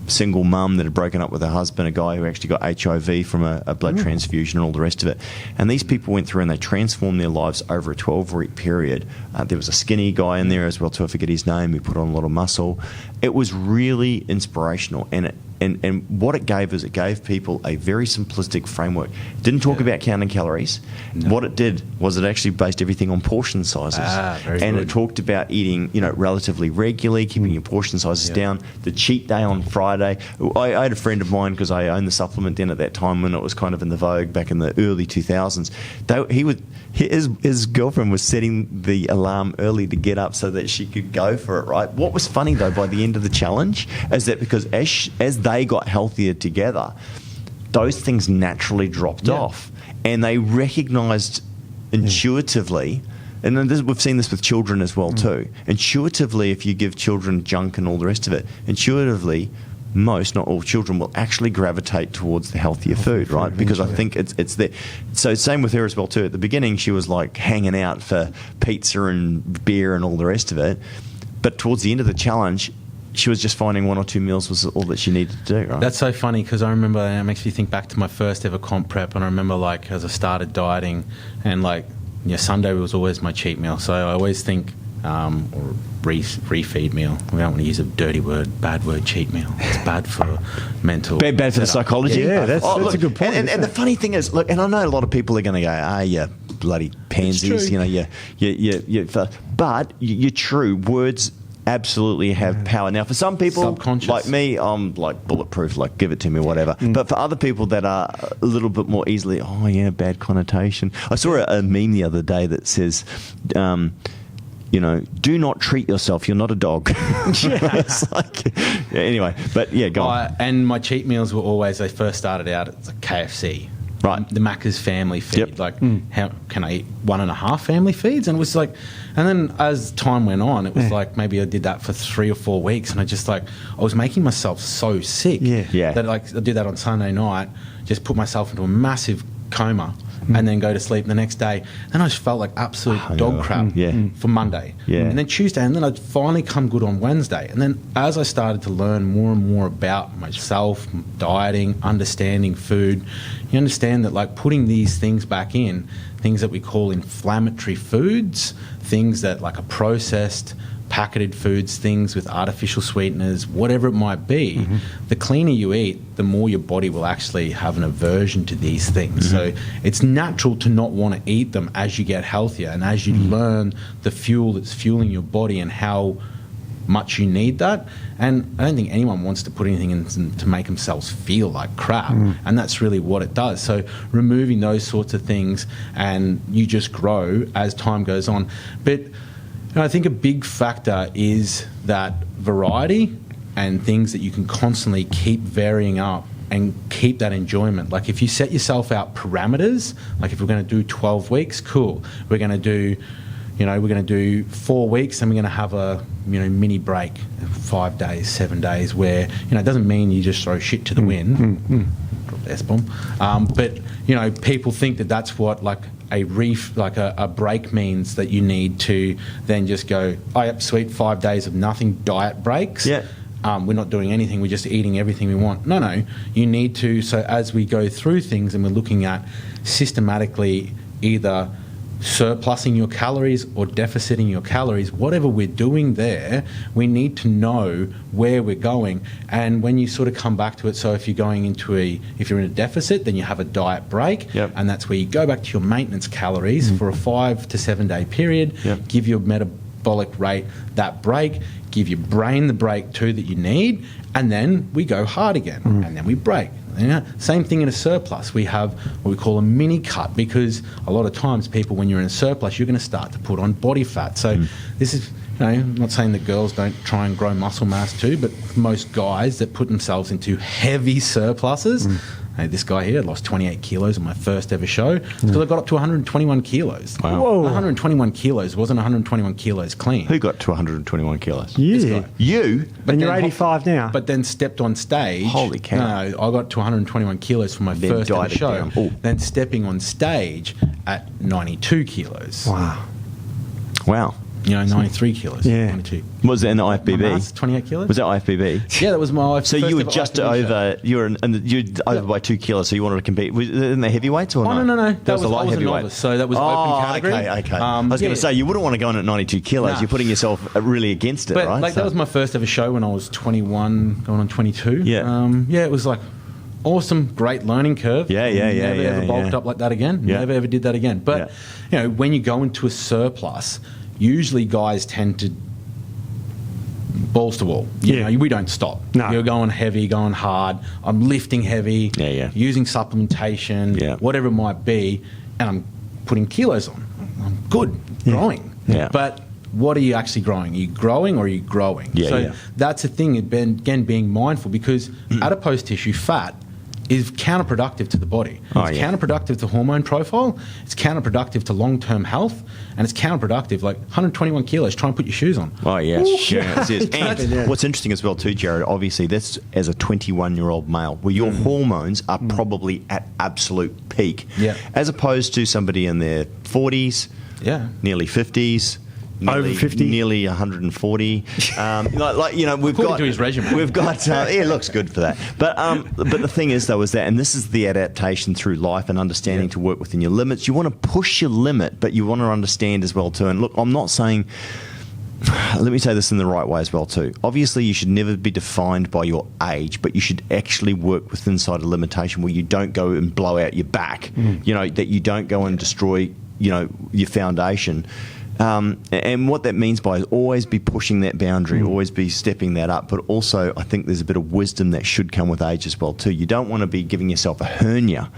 single mum that had broken up with her husband, a guy who actually got HIV from a blood transfusion and all the rest of it, and these people went through and they transformed their lives over a 12-week period. There was a skinny guy in there as well too, I forget his name, who put on a lot of muscle. It was really inspirational, and And what it gave is it gave people a very simplistic framework. It didn't talk about counting calories. No. What it did was it actually based everything on portion sizes. Very and good. it talked about eating, relatively regularly, keeping your portion sizes down. The cheat day on Friday. I had a friend of mine, because I owned the supplement then at that time when it was kind of in the vogue back in the early 2000s. His girlfriend was setting the alarm early to get up so that she could go for it, right? What was funny, though, by the end of the challenge is that because as they got healthier together, those things naturally dropped off. And they recognised intuitively, and then we've seen this with children as well too, intuitively, if you give children junk and all the rest of it, intuitively, most, not all children, will actually gravitate towards the healthier food, right? Because I think it's there. So same with her as well too. At the beginning, she was like hanging out for pizza and beer and all the rest of it. But towards the end of the challenge, she was just finding 1 or 2 meals was all that she needed to do, right? That's so funny, because I remember, and it makes me think back to my first ever comp prep, and I remember, like, as I started dieting, and, like, Sunday was always my cheat meal. So I always think, or refeed meal. We don't want to use a dirty word, bad word, cheat meal. It's bad for mental. Bad for the psychology. Yeah, that's a good point. And the funny thing is, look, and I know a lot of people are going to go, you bloody pansies, but you're true. Words absolutely have power. Now, for some people, like me, I'm like bulletproof, like give it to me, whatever. But for other people that are a little bit more easily, bad connotation. I saw a meme the other day that says, do not treat yourself. You're not a dog. It's like, anyway, but go on. And my cheat meals were always, they first started out at KFC. Right. The Macca's family feed. Like, how can I eat 1.5 family feeds? And it was like, and then as time went on, it was like maybe I did that for 3 or 4 weeks, and I was making myself so sick that I did that on Sunday night, just put myself into a massive coma. And then go to sleep the next day. And I just felt like absolute dog crap for Monday. And then Tuesday, and then I'd finally come good on Wednesday. And then as I started to learn more and more about myself, dieting, understanding food, you understand that, like, putting these things back in, things that we call inflammatory foods, things that like are processed, packeted foods, things with artificial sweeteners, whatever it might be, the cleaner you eat, the more your body will actually have an aversion to these things. So it's natural to not want to eat them as you get healthier and as you learn the fuel that's fueling your body and how much you need that. And I don't think anyone wants to put anything in to make themselves feel like crap. And that's really what it does. So removing those sorts of things, and you just grow as time goes on. But I think a big factor is that variety and things that you can constantly keep varying up and keep that enjoyment. Like, if you set yourself out parameters, like if we're going to do 12 weeks, cool. We're going to do, we're going to do 4 weeks, and we're going to have a, mini break, 5 days, 7 days, where, it doesn't mean you just throw shit to the wind. Drop the S-bomb. But, people think that that's what, like, a break means, that you need to then just go, sweet, 5 days of nothing, diet breaks. We're not doing anything, we're just eating everything we want. No, you need to, so as we go through things and we're looking at systematically either surplusing your calories or deficiting your calories, whatever we're doing there, we need to know where we're going. And when you sort of come back to it, so if you're going into if you're in a deficit, then you have a diet break, and that's where you go back to your maintenance calories for a 5 to 7 day period, give your metabolic rate that break, give your brain the break too that you need, and then we go hard again, and then we break. Same thing in a surplus. We have what we call a mini cut, because a lot of times people, when you're in a surplus, you're going to start to put on body fat. So this is, I'm not saying that girls don't try and grow muscle mass too, but most guys that put themselves into heavy surpluses, this guy here lost 28 kilos on my first ever show, because I got up to 121 kilos. Wow. Whoa. 121 kilos wasn't 121 kilos clean. Who got to 121 kilos? Yeah. You? And you're 85 now. But then stepped on stage. Holy cow. No, I got to 121 kilos for my first ever show. Then stepping on stage at 92 kilos. Wow. Wow. 93 kilos. Yeah. 92. Was that in the My IFBB? mass, 28 kilos. Was that IFBB? Yeah, that was my. So you were just over. You're over by 2 kilos. So you wanted to compete. Was it in the heavyweights or Oh, no? no. That was a light I was a heavyweight. novice, so that was open category. Okay. I was going to say you wouldn't want to go in at 92 kilos. Nah. You're putting yourself really against it, But right? that was my first ever show when I was 21, going on 22. Yeah. It was like awesome, great learning curve. Yeah. Never ever bulked up like that again. Yeah. Never ever did that again. But when you go into a surplus, usually guys tend to balls to wall. We don't stop. No. You're going heavy, going hard. I'm lifting heavy. Yeah. Using supplementation. Yeah. Whatever it might be, and I'm putting kilos on. I'm good, growing. Yeah. But what are you actually growing? Are you growing or are you growing? Yeah. That's the thing, again, being mindful, because adipose tissue, fat, is counterproductive to the body. It's counterproductive to hormone profile, it's counterproductive to long-term health, and it's counterproductive, like 121 kilos, try and put your shoes on. Oh, yes. Yes. And Yeah. what's interesting as well too, Jared, obviously that's as a 21-year-old male, where your hormones are probably at absolute peak, as opposed to somebody in their 40s, nearly 50s, over 50, nearly 140. We've got to his regimen. We've got it looks good for that. But the thing is though, is that, and this is the adaptation through life and understanding to work within your limits. You want to push your limit, but you want to understand as well too. And look, I'm not saying. Let me say this in the right way as well too. Obviously, you should never be defined by your age, but you should actually work with inside a limitation where you don't go and blow out your back. That you don't go and destroy your foundation. And what that means by is always be pushing that boundary, always be stepping that up. But also, I think there's a bit of wisdom that should come with age as well too. You don't want to be giving yourself a hernia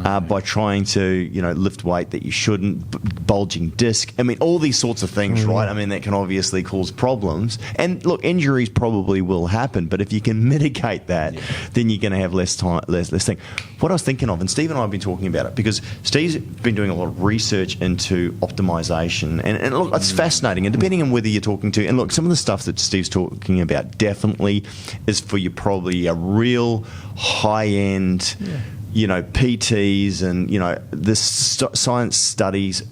by trying to lift weight that you shouldn't, bulging disc. I mean, all these sorts of things, right? I mean, that can obviously cause problems. And look, injuries probably will happen, but if you can mitigate that, then you're going to have less time, less thing. What I was thinking of, and Steve and I have been talking about it, because Steve's been doing a lot of research into optimization, and look, it's fascinating. And depending on whether you're talking to, and look, some of the stuff that Steve's talking about definitely is for you probably a real high-end, PTs and, the science studies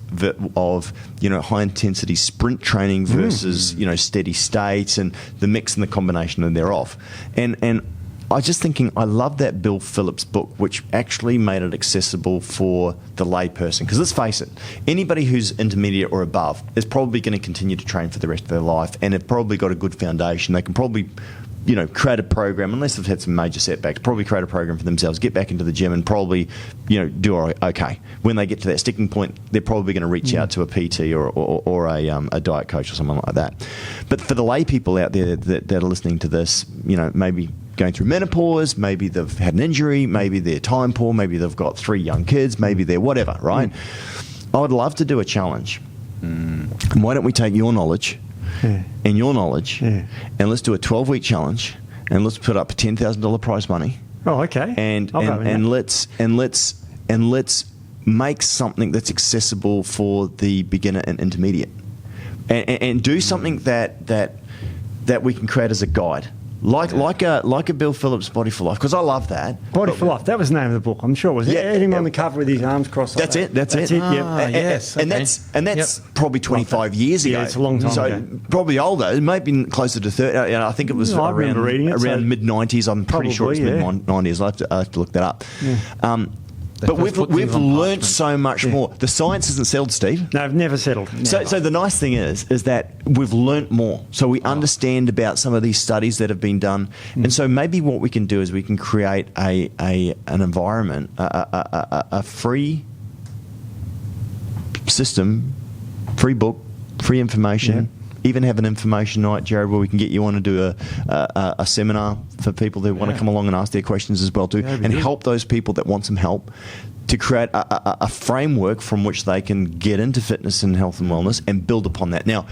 of, high-intensity sprint training versus, steady states and the mix and the combination thereof. And I was just thinking, I love that Bill Phillips book, which actually made it accessible for the layperson. Because let's face it, anybody who's intermediate or above is probably going to continue to train for the rest of their life, and they've probably got a good foundation. They can probably, create a program, unless they've had some major setbacks, probably create a program for themselves, get back into the gym and probably, do okay. When they get to that sticking point, they're probably going to reach out to a PT or a diet coach or someone like that. But for the lay people out there that are listening to this, maybe going through menopause, maybe they've had an injury, maybe they're time poor, maybe they've got 3 young kids, maybe they're whatever, right? I would love to do a challenge. And why don't we take your knowledge and your knowledge and let's do a 12-week challenge and let's put up a $10,000 prize money. Oh, okay. And let's make something that's accessible for the beginner and intermediate, and do something that we can create as a guide. Like a Bill Phillips Body for Life, because I love that. Body for Life. That was the name of the book. I'm sure it was. Yeah, Him on the cover with his arms crossed. That's like it. That's it. Yeah. Yes. And that's probably 25 years ago. Yeah, it's a long time so ago. Probably older. It may have been closer to 30. I think it was I remember reading it, around so mid 90s. I'm pretty sure it's mid 90s. I have to look that up. Yeah. But first put we've things on learnt parchment. so much more. The science isn't settled, Steve. No, I've never settled. Never. So the nice thing is that we've learnt more. So we understand about some of these studies that have been done, and so maybe what we can do is we can create an environment, a free system, free book, free information. Even have an information night, Jared, where we can get you on to do a seminar for people who want to come along and ask their questions as well too, and help those people that want some help to create a framework from which they can get into fitness and health and wellness and build upon that. Now,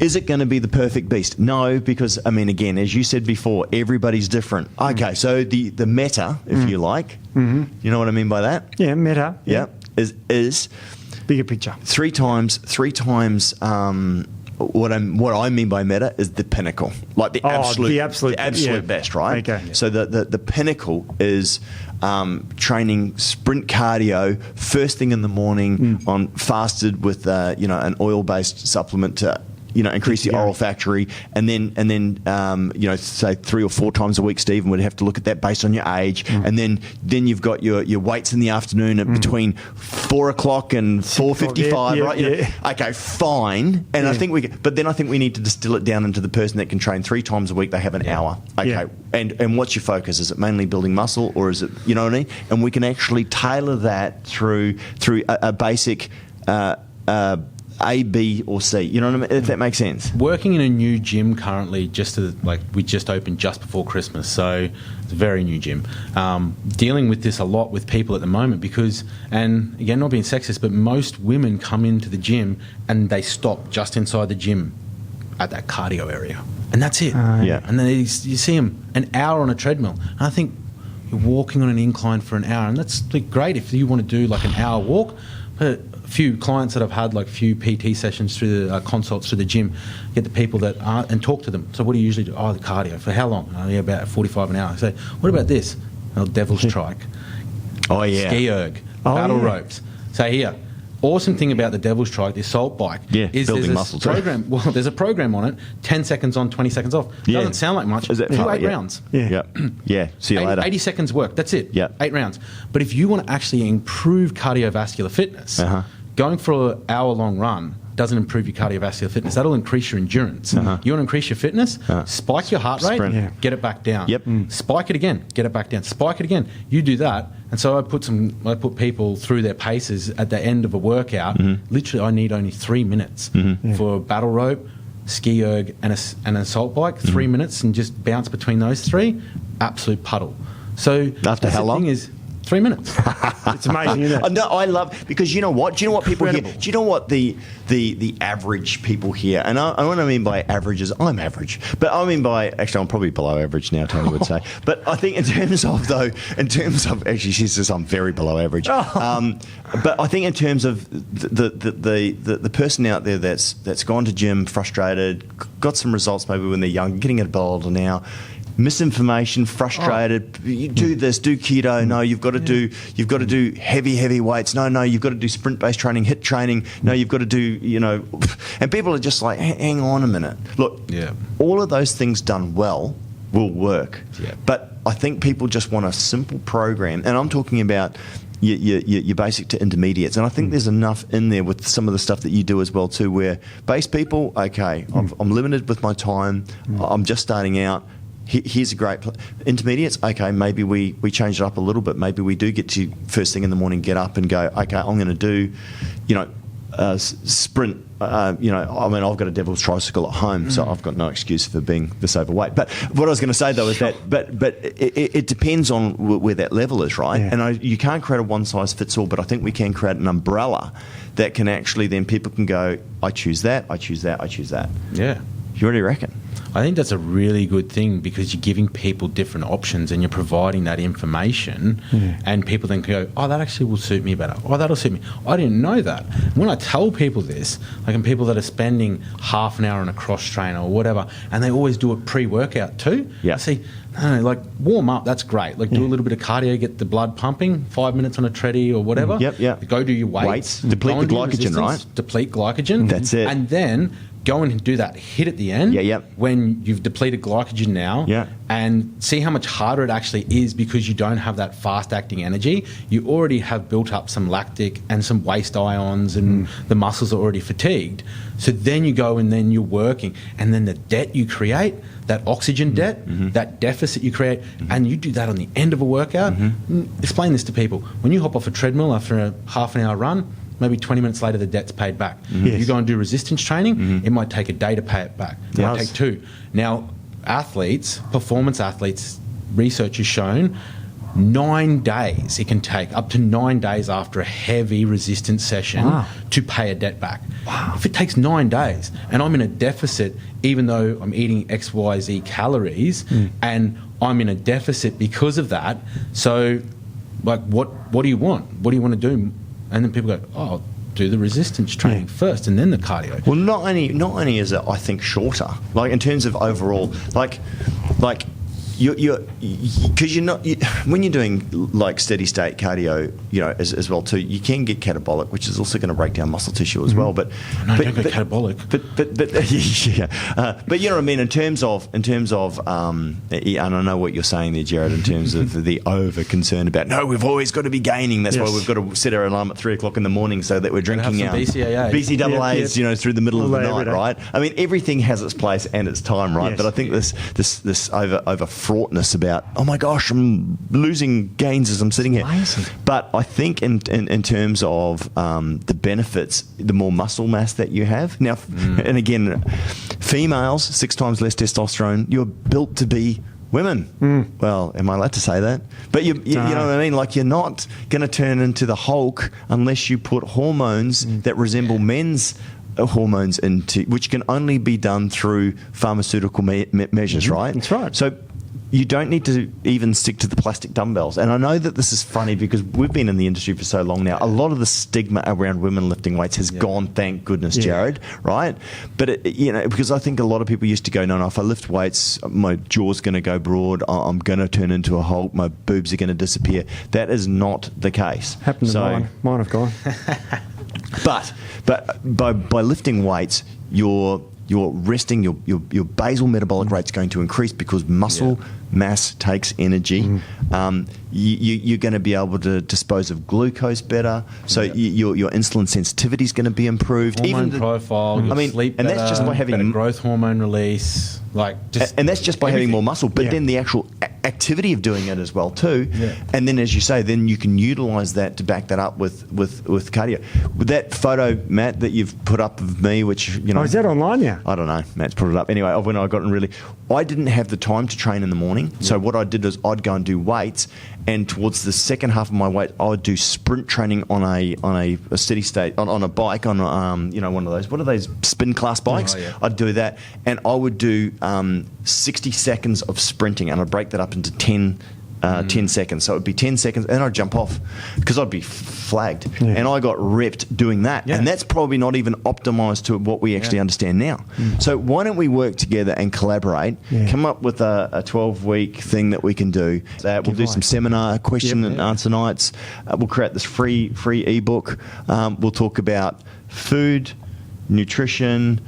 is it going to be the perfect beast? No, because, I mean, again, as you said before, everybody's different. Okay, so the meta, if you like, you know what I mean by that? Yeah, meta. Yeah, is bigger picture. Three times. What I mean by meta is the pinnacle, like the absolute best, right? Okay. So the pinnacle is training sprint cardio first thing in the morning on fasted with an oil-based supplement to increase the oral factory, and then say 3 or 4 times a week, Stephen would have to look at that based on your age, and then you've got your weights in the afternoon at between 4 o'clock and 4:55, right? Okay, fine. And I think we need to distill it down into the person that can train 3 times a week. They have an hour. Okay, and what's your focus? Is it mainly building muscle, or is it, you know what I mean? And we can actually tailor that through a basic A, B, or C. You know what I mean? If that makes sense. Working in a new gym currently, we just opened just before Christmas, so it's a very new gym. Dealing with this a lot with people at the moment because, and again, not being sexist, but most women come into the gym and they stop just inside the gym at that cardio area, and that's it. And then you see them an hour on a treadmill, and I think you're walking on an incline for an hour, and that's great if you want to do like an hour walk, but a few clients that I've had, like few PT sessions through the consults through the gym, get the people that are and talk to them. So what do you usually do? Oh, the cardio. For how long? Oh, yeah, about 45 an hour. I say, what about this? Oh, devil's trike. Oh, yeah. Ski erg. Battle ropes. So here, awesome thing about the devil's trike, the assault bike, is building there's muscle a program. Well, there's a program on it, 10 seconds on, 20 seconds off. Doesn't sound like much. Is it 8 rounds. Yeah. See you later. 80 seconds work. That's it. Yeah. 8 rounds. But if you want to actually improve cardiovascular fitness, going for an hour-long run doesn't improve your cardiovascular fitness. That'll increase your endurance. You want to increase your fitness? Spike your heart rate, get it back down. Spike it again, get it back down. Spike it again. You do that. And so I put people through their paces at the end of a workout. Literally, I need only 3 minutes for a battle rope, ski erg, and an assault bike. 3 minutes, and just bounce between those 3. Absolute puddle. So after how long? Thing is, 3 minutes. It's amazing, isn't it? No, I love, because you know what? Do you know what people Incredible. hear? Do you know what the average people hear? And what I mean by average is I'm average, but I mean by, actually I'm probably below average now, Tony would say. But I think in terms of actually she says I'm very below average. But I think in terms of the person out there that's gone to gym frustrated, got some results maybe when they're young, getting a bit older now. Misinformation, frustrated. You do this, do keto. No, you've got to do heavy weights. No, you've got to do sprint-based training, HIIT training. No, you've got to do, and people are just like, hang on a minute. Look, all of those things done well will work. But I think people just want a simple program, and I'm talking about your basic to intermediates, and I think there's enough in there with some of the stuff that you do as well too, where base people, okay, I'm limited with my time, I'm just starting out. Here's a great intermediates. Okay, maybe we change it up a little bit. Maybe we do get to first thing in the morning, get up and go. Okay, I'm going to do, sprint. I've got a devil's tricycle at home, so I've got no excuse for being this overweight. But what I was going to say though is that, but it depends on where that level is, right? And you can't create a one size fits all, but I think we can create an umbrella that can actually then people can go, I choose that, I choose that, I choose that. Yeah. You already reckon? I think that's a really good thing because you're giving people different options and you're providing that information and people then go, oh, that actually will suit me better. Oh, that'll suit me. I didn't know that. When I tell people this, like in people that are spending half an hour on a cross trainer or whatever, and they always do it pre-workout too, I see, no, like warm up, that's great. Like do a little bit of cardio, get the blood pumping, 5 minutes on a treadie or whatever. Go do your weights. Deplete the glycogen, right? Deplete glycogen. That's it. And then go and do that hit at the end when you've depleted glycogen now and see how much harder it actually is because you don't have that fast-acting energy. You already have built up some lactic and some waste ions and the muscles are already fatigued. So then you go and then you're working and then the debt you create, that oxygen debt, that deficit you create, and you do that on the end of a workout. Explain this to people. When you hop off a treadmill after a half an hour run, maybe 20 minutes later, the debt's paid back. If you go and do resistance training, it might take a day to pay it back. It might take 2. Now, performance athletes, research has shown 9 days. It can take up to 9 days after a heavy resistance session to pay a debt back. If it takes 9 days and I'm in a deficit, even though I'm eating XYZ calories, and I'm in a deficit because of that, so like what do you want? What do you want to do? And then people go, oh, do the resistance training first and then the cardio. Well, not only is it, I think, shorter, like in terms of overall, like because you're not when you're doing like steady state cardio, as well too, you can get catabolic, which is also going to break down muscle tissue as well. But No, don't go catabolic. But you know what I mean in terms of, and I know what you're saying there, Jared, in terms of the over concern about we've always got to be gaining. That's why we've got to set our alarm at 3:00 in the morning so that we're drinking our BCAAs, through the middle of the night, right? I mean, everything has its place and its time, right? Yes. But I think this over fraughtness about, oh my gosh, I'm losing gains as I'm sitting here. Amazing. But I think in terms of the benefits, the more muscle mass that you have now, and again, females 6 times less testosterone. You're built to be women. Well, am I allowed to say that? But you know what I mean? Like, you're not going to turn into the Hulk unless you put hormones that resemble men's hormones into, which can only be done through pharmaceutical measures, right? That's right. So you don't need to even stick to the plastic dumbbells. And I know that this is funny because we've been in the industry for so long now. A lot of the stigma around women lifting weights has gone, thank goodness, Jared, right? But, because I think a lot of people used to go, no, if I lift weights, my jaw's going to go broad, I'm going to turn into a Hulk, my boobs are going to disappear. That is not the case. Happened to mine. Mine have gone. But by lifting weights, you're resting, your basal metabolic rate's going to increase because muscle mass takes energy. You're going to be able to dispose of glucose better, so your insulin sensitivity is going to be improved. Hormone profile, sleep better, and that's just by having better growth hormone release. And that's just by having more muscle, but then the actual activity of doing it as well too. And then, as you say, then you can utilize that to back that up with cardio. With that photo, Matt, that you've put up of me, which is that online now? I don't know. Matt's put it up anyway. When I got I didn't have the time to train in the morning, so what I did is I'd go and do weights, and towards the second half of my weight, I would do sprint training on a steady state on a bike, on one of those, what are those, spin class bikes? I'd do that, and I would do 60 seconds of sprinting, and I'd break that up into 10 seconds. So it would be 10 seconds, and I'd jump off because I'd be flagged. And I got ripped doing that. And that's probably not even optimized to what we actually understand now. So why don't we work together and collaborate, come up with a 12-week thing that we can do. We'll do some seminar question and answer nights. We'll create this free ebook. We'll talk about food, nutrition,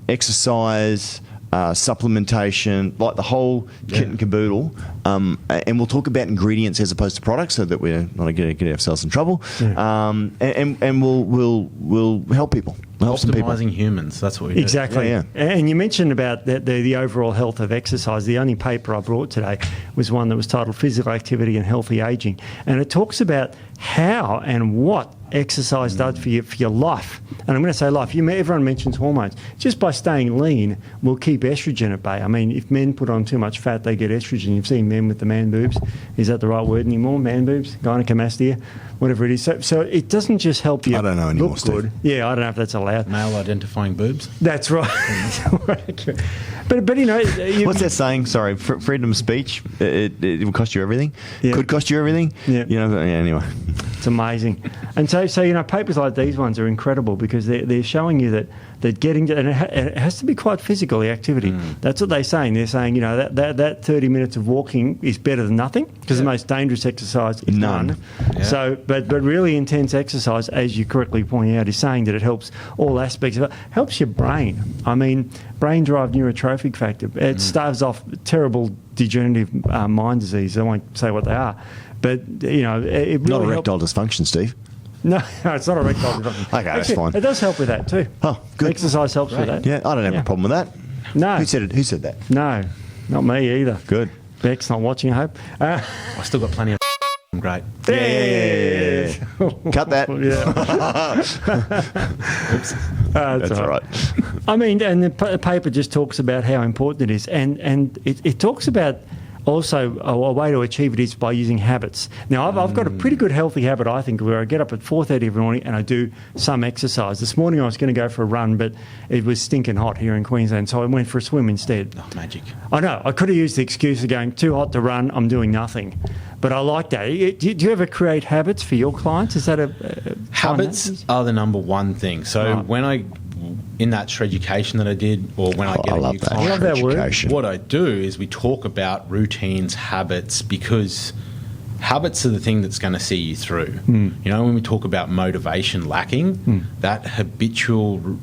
exercise, supplementation, like the whole kit and caboodle, and we'll talk about ingredients as opposed to products, so that we're not going to get ourselves in trouble. And we'll help people. Optimizing humans, that's what we do. Exactly. And you mentioned about the overall health of exercise. The only paper I brought today was one that was titled Physical Activity and Healthy Aging, and it talks about how and what exercise does for your life. And I'm going to say life. Everyone mentions hormones. Just by staying lean will keep estrogen at bay. I mean, if men put on too much fat, they get estrogen. You've seen men with the man boobs. Is that the right word anymore? Man boobs? Gynecomastia? Whatever it is. So it doesn't just help you I don't know anymore, look good. Steve. Yeah, I don't know if that's allowed. Male identifying boobs. That's right. But what's that saying? Sorry, freedom of speech. It will cost you everything. Yeah. Could cost you everything. Yeah. Anyway. It's amazing. And so papers like these ones are incredible because they're showing you that getting to, and it has to be quite physical, the activity. That's what they're saying. They're saying, that 30 minutes of walking is better than nothing, because the most dangerous exercise is none. So, but really intense exercise, as you correctly point out, is saying that it helps all aspects of it. Helps your brain. I mean, brain-derived neurotrophic factor. It starves off terrible degenerative mind disease. I won't say what they are. But, it really not erectile dysfunction, Steve. No, it's not erectile dysfunction. Okay, that's fine. It does help with that too. Oh, good. Exercise helps with that. Yeah, I don't have a problem with that. No. Who said it? Who said that? No, not me either. Good. Beck's not watching, I hope. I still got plenty of great. Yeah. Cut that. Oops. That's all right. I mean, and the paper just talks about how important it is, and it talks about also a way to achieve it is by using habits. Now, I've got a pretty good healthy habit, I think, where I get up at 4:30 every morning and I do some exercise. This morning I was going to go for a run, but it was stinking hot here in Queensland, so I went for a swim instead. Oh, magic. I know. I could have used the excuse of going, too hot to run, I'm doing nothing. But I like that. Do you ever create habits for your clients? Is that Habits are the number one thing. So when I in that Shreducation that I did, or when I get a new client, I love that word. Shreducation. what I do is we talk about routines, habits, because habits are the thing that's going to see you through. You know, when we talk about motivation lacking, that habitual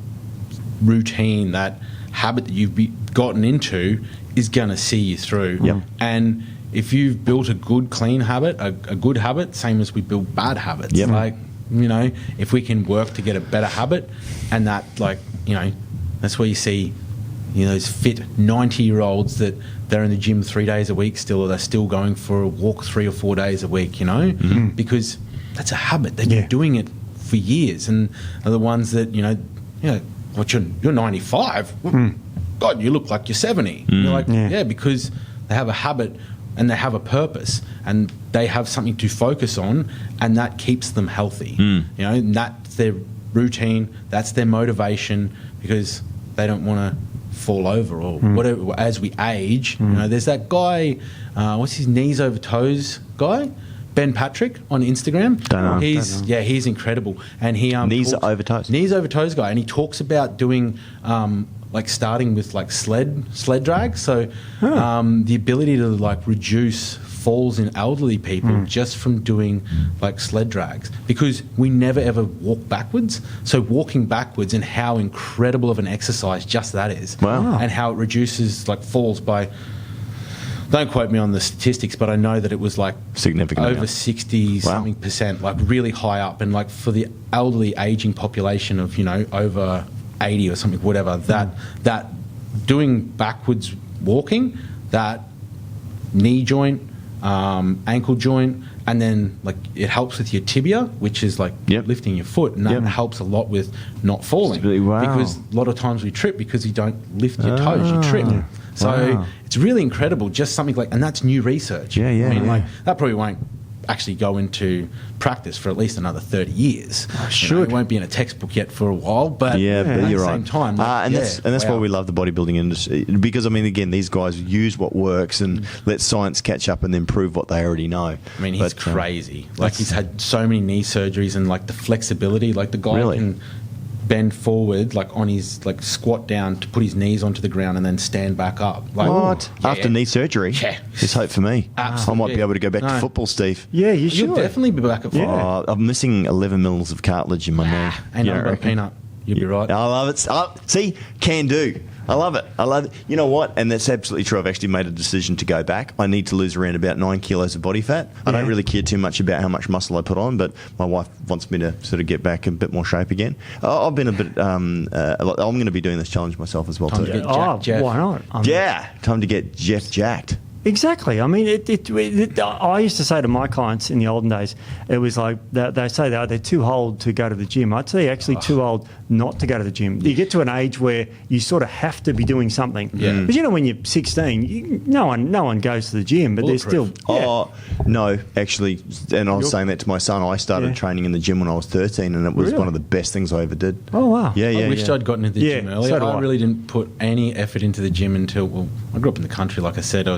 routine, that habit that you've gotten into is going to see you through. Yep. And if you've built a good, clean habit, a good habit, same as we build bad habits. Yep. Like, you know, if we can work to get a better habit, and that, like, you know, that's where you see, you know, those fit 90-year-olds that they're in the gym 3 days a week still, or they're still going for a walk 3 or 4 days a week, you know, because that's a habit. They've been doing it for years, and are the ones that, you know, what, you're 95? God, you look like you're 70. You're like, yeah, because they have a habit and they have a purpose and they have something to focus on, and that keeps them healthy. You know, and that's their routine, that's their motivation, because they don't want to fall over or whatever. As we age, you know, there's that guy, what's his knees over toes guy? Ben Patrick on Instagram. Don't know. He's incredible, and he Knees talks- over toes. Knees over toes guy, and he talks about doing like starting with like sled drag. So the ability to like reduce falls in elderly people just from doing like sled drags, because we never ever walk backwards. So walking backwards, and how incredible of an exercise just that is. Wow. And how it reduces like falls by, don't quote me on the statistics, but I know that it was like Significant over amount. 60 something percent, like really high up. And like for the elderly aging population of, you know, over 80 or something, whatever, that doing backwards walking, that knee joint, ankle joint, and then like it helps with your tibia, which is like lifting your foot, and that helps a lot with not falling. Wow. Because a lot of times we trip because you don't lift your toes, you trip. So it's really incredible, just something like, and that's new research. Yeah, yeah, I mean, yeah. like that probably won't actually go into practice for at least another 30 years. You know, it won't be in a textbook yet for a while, but but at you're the right. same time, like, and that's why wow. we love the bodybuilding industry, because I mean, again, these guys use what works and let science catch up and then prove what they already know. I mean, he's crazy. Like, he's had so many knee surgeries, and like the flexibility, like the guy can bend forward, like on his like squat down to put his knees onto the ground and then stand back up. Like, What? After knee surgery? Yeah. There's hope for me. Absolutely. I might be able to go back to football, Steve. Yeah, you should. You'll definitely be back at full. I'm missing 11 mils of cartilage in my knee. And You don't number of reckon? peanut. You'll be right. I love it. See, can do. I love it. I love it. You know what? And that's absolutely true. I've actually made a decision to go back. I need to lose around about 9 kilos of body fat. I don't really care too much about how much muscle I put on, but my wife wants me to sort of get back in a bit more shape again. I've been a bit. I'm going to be doing this challenge myself as well Time too. to get jacked, Jeff. Why not? Time to get Jeff jacked. Exactly. I mean, I used to say to my clients in the olden days, it was like they say they're too old to go to the gym. I'd say actually too old not to go to the gym. You get to an age where you sort of have to be doing something. Yeah. Because, you know, when you're 16, no one goes to the gym, but there's still... Oh, no, actually, and I was saying that to my son. I started training in the gym when I was 13, and it was one of the best things I ever did. Oh, wow. Yeah, I wished I'd gotten into the gym earlier. so do I really didn't put any effort into the gym until, well, I grew up in the country, like I said,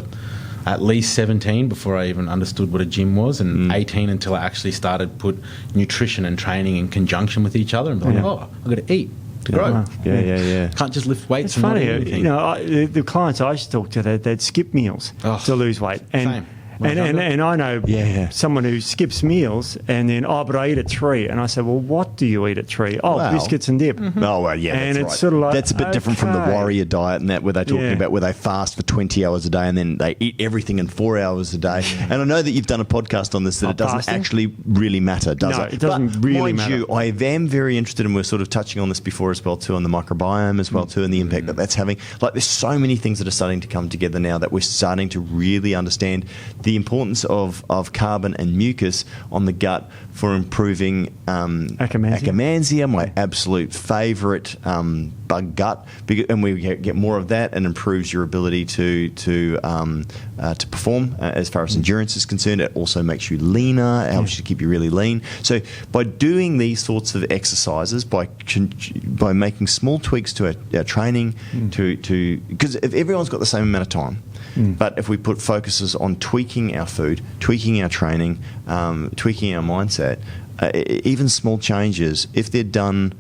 at least 17 before I even understood what a gym was, and 18 until I actually started put nutrition and training in conjunction with each other, and be like, I've got to eat to grow. Yeah. Can't just lift weights. It's and not funny, eat anything. you know, the clients I used to talk to, they'd skip meals to lose weight. Same. And I know someone who skips meals and then, but I eat at 3. And I said, well, what do you eat at 3? Biscuits and dip. Oh, well, yeah, And that's it's right. sort of like, that's a bit different from the okay. warrior diet and that, where they're talking about where they fast for 20 hours a day and then they eat everything in 4 hours a day. And I know that you've done a podcast on this, that it doesn't fasting? actually really matter, does No, it? it doesn't But really mind matter. you, I am very interested, and we're sort of touching on this before as well too, on the microbiome as well too, and the impact that that's having. Like, there's so many things that are starting to come together now that we're starting to really understand the importance of carbon and mucus on the gut for improving Akkermansia, my absolute favourite bug gut, and we get more of that, and improves your ability to perform as far as endurance is concerned. It also makes you leaner, it helps you to keep you really lean. So by doing these sorts of exercises, by making small tweaks to our training, because if everyone's got the same amount of time, but if we put focuses on tweaking our food, tweaking our training, tweaking our mindset, even small changes, if they're done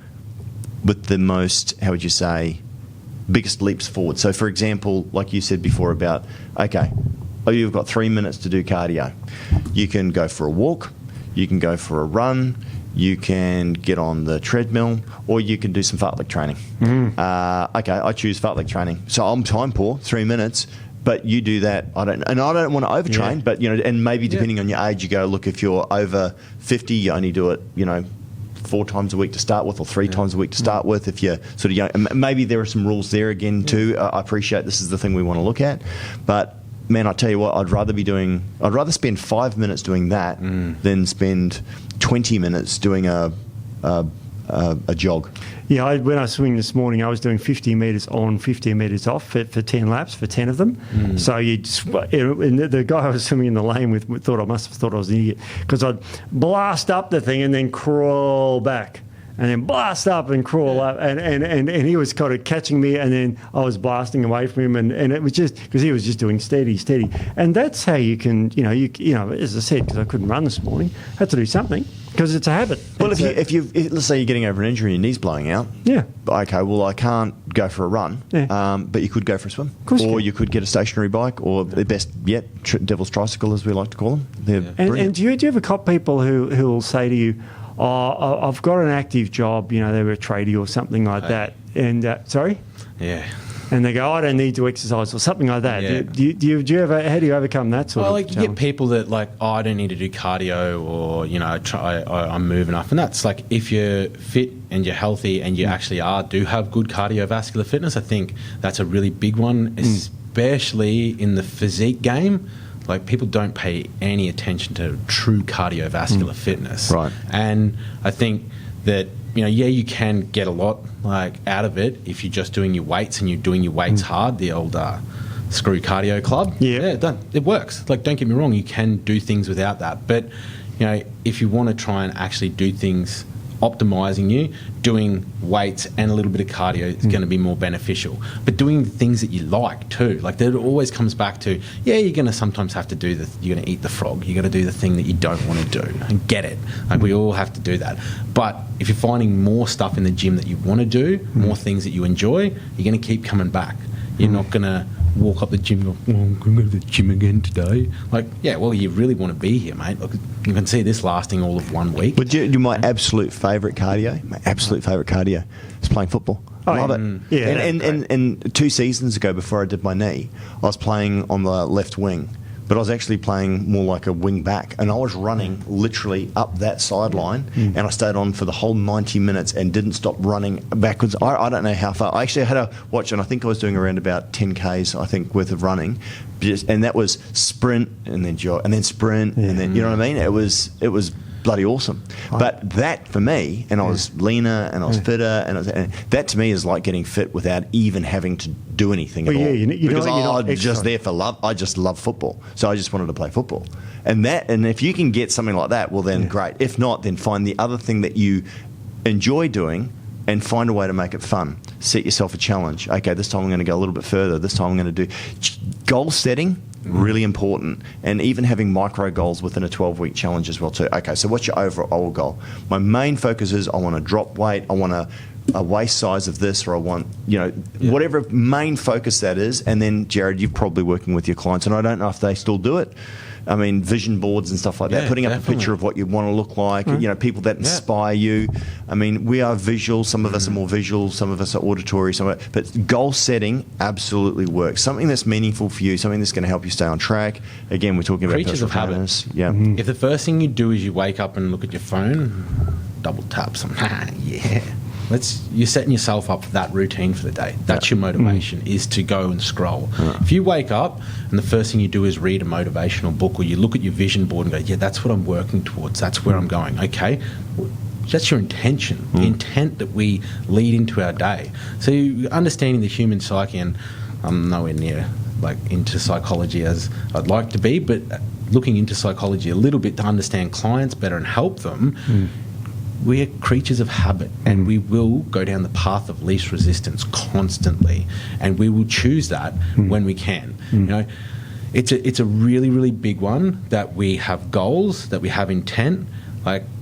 with the most, how would you say, biggest leaps forward. So, for example, like you said before about, okay, you've got 3 minutes to do cardio. You can go for a walk, you can go for a run, you can get on the treadmill, or you can do some fartlek training. Okay, I choose fartlek training. So I'm time poor, 3 minutes, but you do that. I don't want to overtrain, but and maybe depending on your age, you go, look, if you're over 50, you only do it, 4 times a week to start with, or 3 times a week to start with. If you're sort of young, maybe there are some rules there again too. I appreciate this is the thing we want to look at, but man, I tell you what, I'd rather spend 5 minutes doing that than spend 20 minutes doing a jog. Yeah, when I was swimming this morning, I was doing 50 metres on, 50 metres off for 10 laps, for 10 of them. So and the guy I was swimming in the lane with must have thought I was an idiot, because I'd blast up the thing and then crawl back. And then blast up and crawl up, and he was kind of catching me, and then I was blasting away from him, and it was just because he was just doing steady, and that's how you can, as I said, because I couldn't run this morning, I had to do something because it's a habit. Well, let's say you're getting over an injury, your knee's blowing out. Yeah. Okay. Well, I can't go for a run. Yeah. But you could go for a swim, of course, or you could get a stationary bike, or the best yet, Devil's Tricycle, as we like to call them. They're and do you ever cop people who will say to you, "Oh, I've got an active job," they were a tradie or something like that. And sorry? Yeah. And they go, "I don't need to exercise," or something like that. Yeah. Do you ever? How do you overcome that sort of you challenge? get people that I don't need to do cardio, or I'm moving up, and that's like if you're fit and you're healthy and you actually do have good cardiovascular fitness. I think that's a really big one, especially in the physique game. Like, people don't pay any attention to true cardiovascular fitness. Right. And I think that, you can get a lot out of it if you're just doing your weights and you're doing your weights hard, the old screw cardio club. Yeah, it works. Don't get me wrong, you can do things without that. But, if you want to try and actually do things optimizing you, doing weights and a little bit of cardio is going to be more beneficial. But doing things that you like too, that always comes back to, you're going to sometimes have to do you're going to eat the frog, you're going to do the thing that you don't want to do. I get it. We all have to do that. But if you're finding more stuff in the gym that you want to do, more things that you enjoy, you're going to keep coming back. You're not going to walk up the gym and go, "Oh, I'm going to go to the gym again today." You really want to be here, mate. Look, you can see this lasting all of 1 week. But my absolute favourite cardio, is playing football. I love it. Yeah. And 2 seasons ago, before I did my knee, I was playing on the left wing, but I was actually playing more like a wing back, and I was running literally up that sideline, and I stayed on for the whole 90 minutes and didn't stop running backwards. I don't know how far. I actually had a watch, and I think I was doing around about 10 Ks, I think, worth of running, and that was sprint and then jog and then sprint and then, you know what I mean? It was bloody awesome. But that, for me, and I was leaner and I was fitter, and that to me is like getting fit without even having to do anything at all. Because I'm just there for love. I just love football. So I just wanted to play football. And if you can get something like that, well then great. If not, then find the other thing that you enjoy doing and find a way to make it fun. Set yourself a challenge. Okay, this time I'm going to go a little bit further. This time I'm going to do goal setting. Really important, and even having micro goals within a 12-week challenge as well too. Okay, so what's your overall goal? My main focus is I want to drop weight, I want a waist size of this, or I want, whatever main focus that is. And then, Jared, you're probably working with your clients, and I don't know if they still do it. I mean, vision boards and stuff like that, putting up a picture of what you want to look like, people that inspire you. I mean, we are visual. Some of us are more visual. Some of us are auditory. But goal setting absolutely works. Something that's meaningful for you, something that's going to help you stay on track. Again, we're talking about creatures of habit. Yeah. If the first thing you do is you wake up and look at your phone, double tap some, you're setting yourself up for that routine for the day. That's your motivation, is to go and scroll. If you wake up and the first thing you do is read a motivational book, or you look at your vision board and go, that's what I'm working towards, that's where I'm going, okay? That's your intention, the intent that we lead into our day. So understanding the human psyche, and I'm nowhere near into psychology as I'd like to be, but looking into psychology a little bit to understand clients better and help them, we're creatures of habit, and we will go down the path of least resistance constantly, and we will choose that when we can. It's a really, really big one, that we have goals, that we have intent,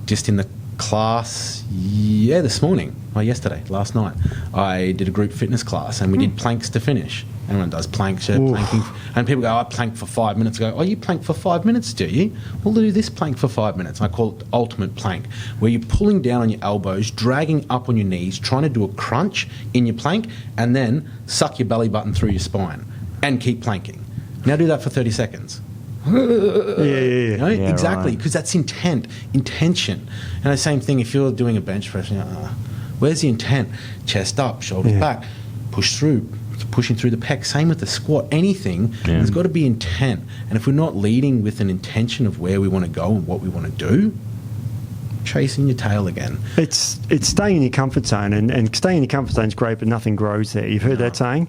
just in the class, this morning, or last night. I did a group fitness class, and we did planks to finish. Everyone does planks, planking. And people go, I plank for 5 minutes. I go, you plank for 5 minutes, do you? Well, do this plank for 5 minutes. I call it ultimate plank, where you're pulling down on your elbows, dragging up on your knees, trying to do a crunch in your plank, and then suck your belly button through your spine and keep planking. Now do that for 30 seconds. Exactly, because that's intention. And the same thing if you're doing a bench press, where's the intent? Chest up, shoulders back, pushing through the pec. Same with the squat. Anything, there's got to be intent. And if we're not leading with an intention of where we want to go and what we want to do, chasing your tail again. It's staying in your comfort zone, and staying in your comfort zone is great, but nothing grows there. You've heard that saying?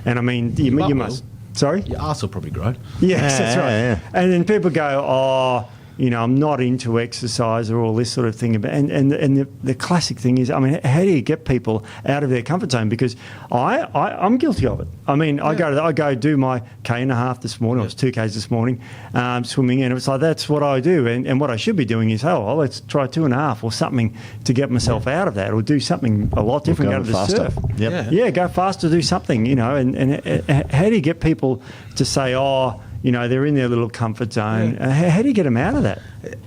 And I mean, you must... Sorry? Your arse will probably grow. Yes, that's right. Yeah. And then people go, I'm not into exercise or all this sort of thing. And the classic thing is, I mean, how do you get people out of their comfort zone? Because I'm guilty of it. I mean, I go do my K1.5 this morning. It was 2 Ks this morning, swimming, and it's like that's what I do. And what I should be doing is, let's try 2.5 or something to get myself out of that, or do something a lot different out of the faster. surf. Yep. Go faster, do something. And how do you get people to say, they're in their little comfort zone? How do you get them out of that?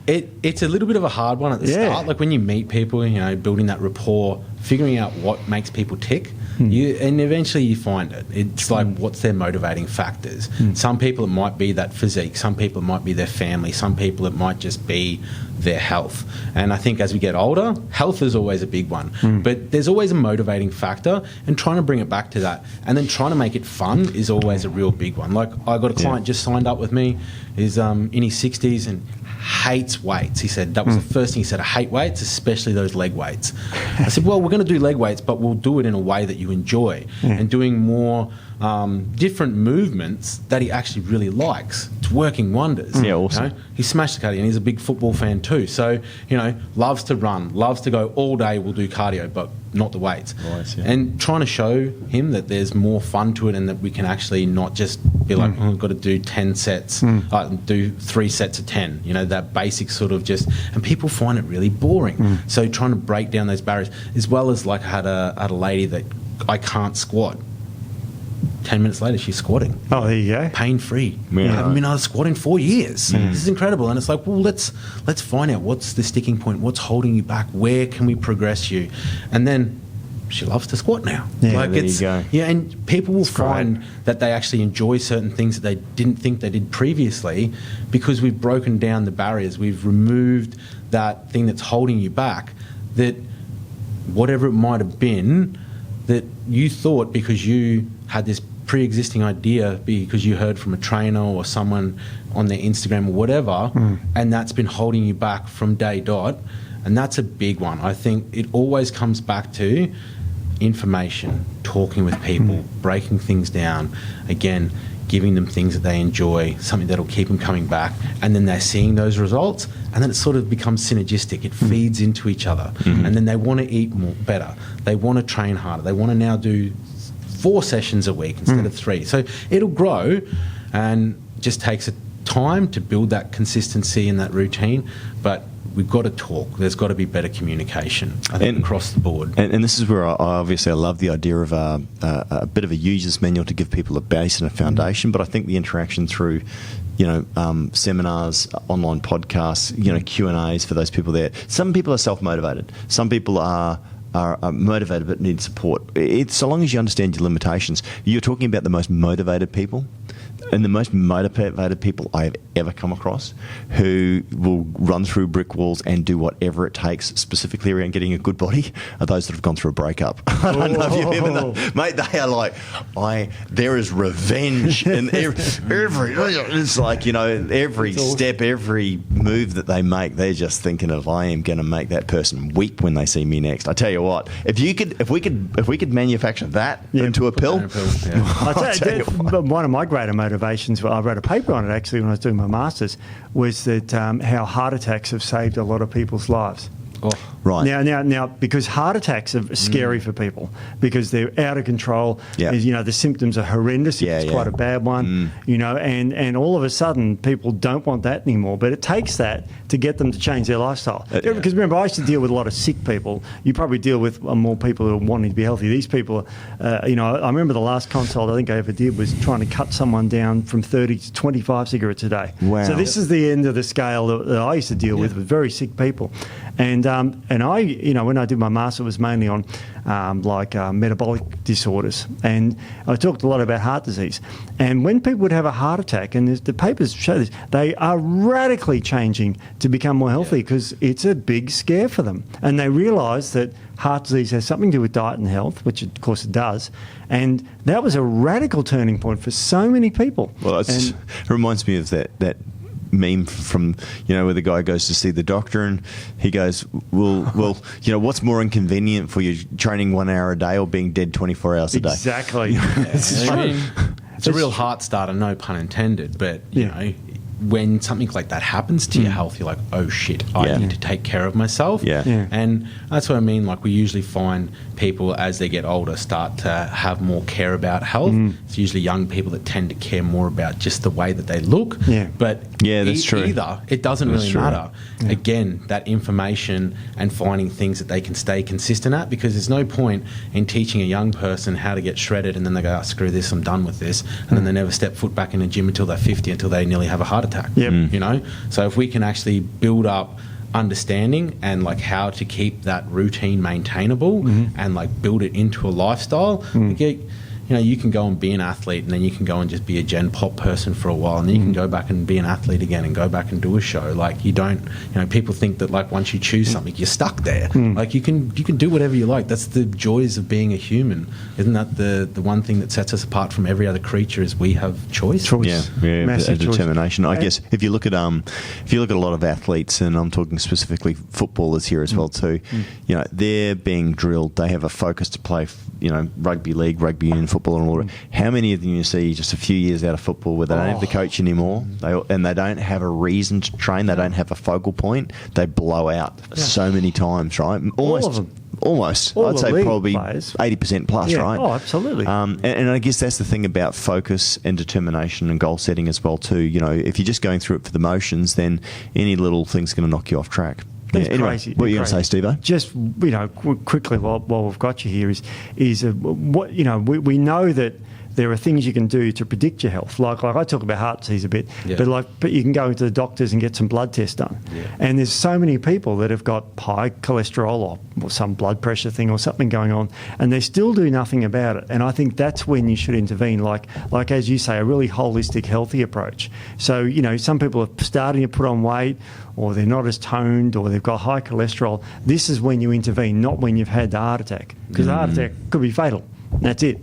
It's a little bit of a hard one at the start. Like when you meet people, building that rapport, figuring out what makes people tick, and eventually you find it. It's like, what's their motivating factors? Some people, it might be that physique. Some people, it might be their family. Some people, it might just be their health. And I think as we get older, health is always a big one. But there's always a motivating factor, and trying to bring it back to that. And then trying to make it fun is always a real big one. Like I got a client just signed up with me, is in his 60s and hates weights. He said, that was the first thing he said, I hate weights, especially those leg weights. I said, well, we're going to do leg weights, but we'll do it in a way that you enjoy, and doing more different movements that he actually really likes. It's working wonders. Yeah, awesome. He smashed the cardio, and he's a big football fan too. So, loves to run, loves to go all day, we'll do cardio, but not the weights. Nice, yeah. And trying to show him that there's more fun to it, and that we can actually not just be like, I've got to do 10 sets, do 3 sets of 10, that basic sort of just, and people find it really boring. So trying to break down those barriers, as well as like I had a lady that I can't squat. 10 minutes later, she's squatting. Oh, there you go. Pain-free. Yeah. I haven't been able to squat in 4 years. This is incredible. And it's like, well, let's find out what's the sticking point, what's holding you back, where can we progress you? And then she loves to squat now. Yeah, there you go. Yeah, and people will find that they actually enjoy certain things that they didn't think they did previously, because we've broken down the barriers. We've removed that thing that's holding you back, that whatever it might have been, that you thought because you had this pre-existing idea because you heard from a trainer or someone on their Instagram or whatever, and that's been holding you back from day dot. And that's a big one. I think it always comes back to information, talking with people, breaking things down, again, giving them things that they enjoy, something that'll keep them coming back, and then they're seeing those results, and then it sort of becomes synergistic. It feeds into each other, and then they want to eat better. They want to train harder. They want to now do 4 sessions a week instead of 3. So it'll grow, and just takes a time to build that consistency and that routine, but we've got to talk. There's got to be better communication, I think, across the board. And this is where I love the idea of a bit of a user's manual to give people a base and a foundation, but I think the interaction through seminars, online podcasts, Q&As for those people there. Some people are self-motivated. Some people are motivated but need support. It's so long as you understand your limitations. You're talking about the most motivated people, and the most motivated people I have ever come across, who will run through brick walls and do whatever it takes, specifically around getting a good body, are those that have gone through a breakup. I don't know if you've ever done, mate. They are like, there is revenge in every. It's like every step, every move that they make, they're just thinking of, I am going to make that person weep when they see me next. I tell you what, if we could manufacture that into a pill, one of my greater motivations, I wrote a paper on it actually when I was doing my master's, was that how heart attacks have saved a lot of people's lives. Oh. Right. Now, because heart attacks are scary for people because they're out of control. Yeah. You know, the symptoms are horrendous. It's quite a bad one. You know, and all of a sudden people don't want that anymore. But it takes that to get them to change their lifestyle. Because remember, I used to deal with a lot of sick people. You probably deal with more people who are wanting to be healthy. These people, you know, I remember the last consult I think I ever did was trying to cut someone down from 30 to 25 cigarettes a day. Wow. So this is the end of the scale that I used to deal with very sick people. And I, you know, when I did my master, it was mainly on metabolic disorders. And I talked a lot about heart disease. And when people would have a heart attack, and the papers show this, they are radically changing to become more healthy because it's a big scare for them. And they realise that heart disease has something to do with diet and health, which of course it does. And that was a radical turning point for so many people. Well, it reminds me of that meme from, you know, where the guy goes to see the doctor and he goes, well, you know, what's more inconvenient for you, training 1 hour a day or being dead 24 hours a day? Exactly. It's a real heart starter, no pun intended, but, you know, when something like that happens to your health, you're like, oh shit, I need to take care of myself. And that's what I mean, like we usually find people as they get older start to have more care about health. It's usually young people that tend to care more about just the way that they look. But that's true. Either, it doesn't really matter. Again, that information and finding things that they can stay consistent at, because there's no point in teaching a young person how to get shredded and then they go, oh, screw this, I'm done with this. And then they never step foot back in the gym until they're 50, until they nearly have a heart attack. You know? So if we can actually build up understanding and like how to keep that routine maintainable and like build it into a lifestyle, you know, you can go and be an athlete and then you can go and just be a gen pop person for a while and then you can go back and be an athlete again and go back and do a show. Like you don't, you know, people think that like once you choose something, you're stuck there. Like you can do whatever you like. That's the joys of being a human. Isn't that the one thing that sets us apart from every other creature is we have choice? Massive determination. I guess if you look at a lot of athletes, and I'm talking specifically footballers here as well too, you know, they're being drilled. They have a focus to play, you know, rugby league, rugby union football and all that. How many of them you see just a few years out of football where they don't have the coach anymore, and they don't have a reason to train, they don't have a focal point, they blow out so many times, right? All of them. Almost. All I'd the say league probably players. 80% plus, right? Oh, absolutely. And I guess that's the thing about focus and determination and goal setting as well too. You know, if you're just going through it for the motions, then any little thing's going to knock you off track. Anyway, crazy. What are you going to say, Steve-O? Just, you know, quickly while we've got you here is what, you know, we know that there are things you can do to predict your health. Like I talk about heart disease a bit, but you can go into the doctors and get some blood tests done. And there's so many people that have got high cholesterol or some blood pressure thing or something going on, and they still do nothing about it. And I think that's when you should intervene, like as you say, a really holistic, healthy approach. So, you know, some people are starting to put on weight, or they're not as toned, or they've got high cholesterol. This is when you intervene, not when you've had the heart attack, because the heart attack could be fatal. And that's it.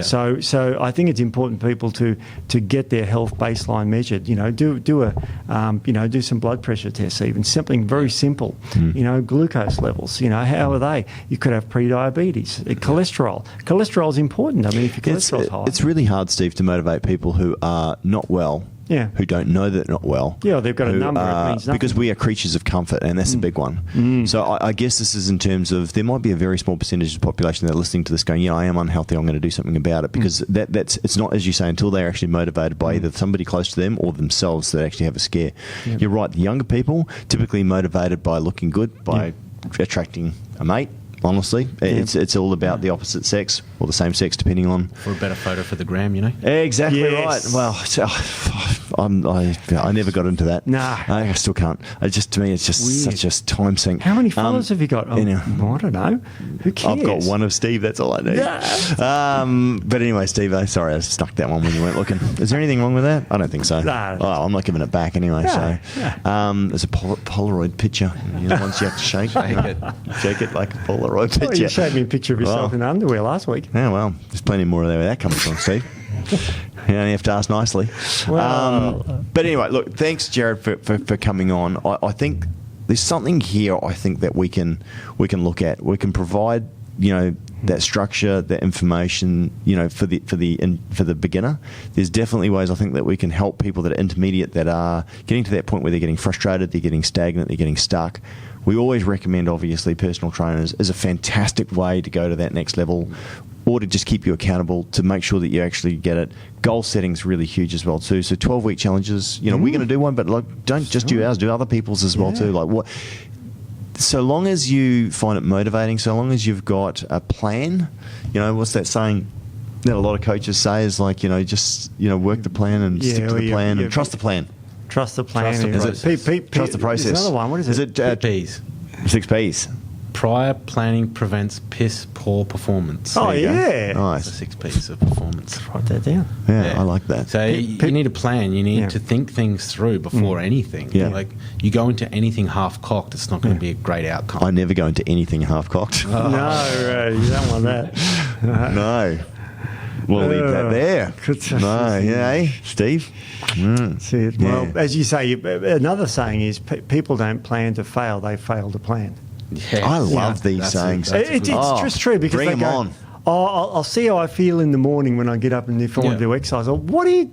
So I think it's important people to get their health baseline measured. You know, do some blood pressure tests, even something very simple. You know, glucose levels. You know, how are they? You could have pre-diabetes, cholesterol. Cholesterol is important. I mean, if your cholesterol's high, it's really hard, Steve, to motivate people who are not well. Who don't know that they're not well. They've got a number. It means nothing. Because we are creatures of comfort, and that's a big one. So I guess this is in terms of there might be a very small percentage of the population that are listening to this going, I am unhealthy, I'm going to do something about it. Because it's not, as you say, until they're actually motivated by either somebody close to them or themselves that actually have a scare. You're right, the younger people typically motivated by looking good, by attracting a mate. Honestly, it's all about the opposite sex or the same sex, depending on. For a better photo for the gram, you know. Exactly right. Well, I never got into that. Nah, I still can't. To me, it's just such a time sink. How many followers have you got? I don't know. Who cares? I've got one of Steve. That's all I need. But anyway, Steve, sorry, I stuck that one when you weren't looking. Is there anything wrong with that? I don't think so. Nah, I'm not giving it back anyway. There's a Polaroid picture. You know, once you have to shake it like a Polaroid picture. Oh, you showed me a picture of yourself in underwear last week. Yeah, well, there's plenty more of where that comes from, Steve. You only have to ask nicely. But anyway, look, thanks, Jared, for coming on. I think there's something here. I think that we can look at. We can provide, you know, that structure, that information, you know, for the beginner. There's definitely ways I think that we can help people that are intermediate, that are getting to that point where they're getting frustrated, they're getting stagnant, they're getting stuck. we always recommend, obviously, personal trainers is a fantastic way to go to that next level, or to just keep you accountable to make sure that you actually get it. Goal setting is really huge as well too. So 12-week challenges, we're going to do one, but like don't just do ours, do other people's as well too. Like what? So long as you find it motivating, so long as you've got a plan, what's that saying that a lot of coaches say is like, just work the plan and stick to the plan and trust the plan. Trust the plan. Trust the process. There's another one. What is it? 6 P's. 6 P's. Prior planning prevents piss poor performance. Oh, yeah. Nice. So 6 P's of performance. Write that down. Yeah, I like that. So you need a plan. You need to think things through before anything. Yeah. Like you go into anything half-cocked, it's not going to be a great outcome. I never go into anything half-cocked. No, you don't want that. No. We'll leave that there. No, Steve? That's it. Well, as you say, another saying is people don't plan to fail, they fail to plan. Yes. I love these sayings. It's just true because bring they them go, on. I'll see how I feel in the morning when I get up and if I want to do exercise. Or what do you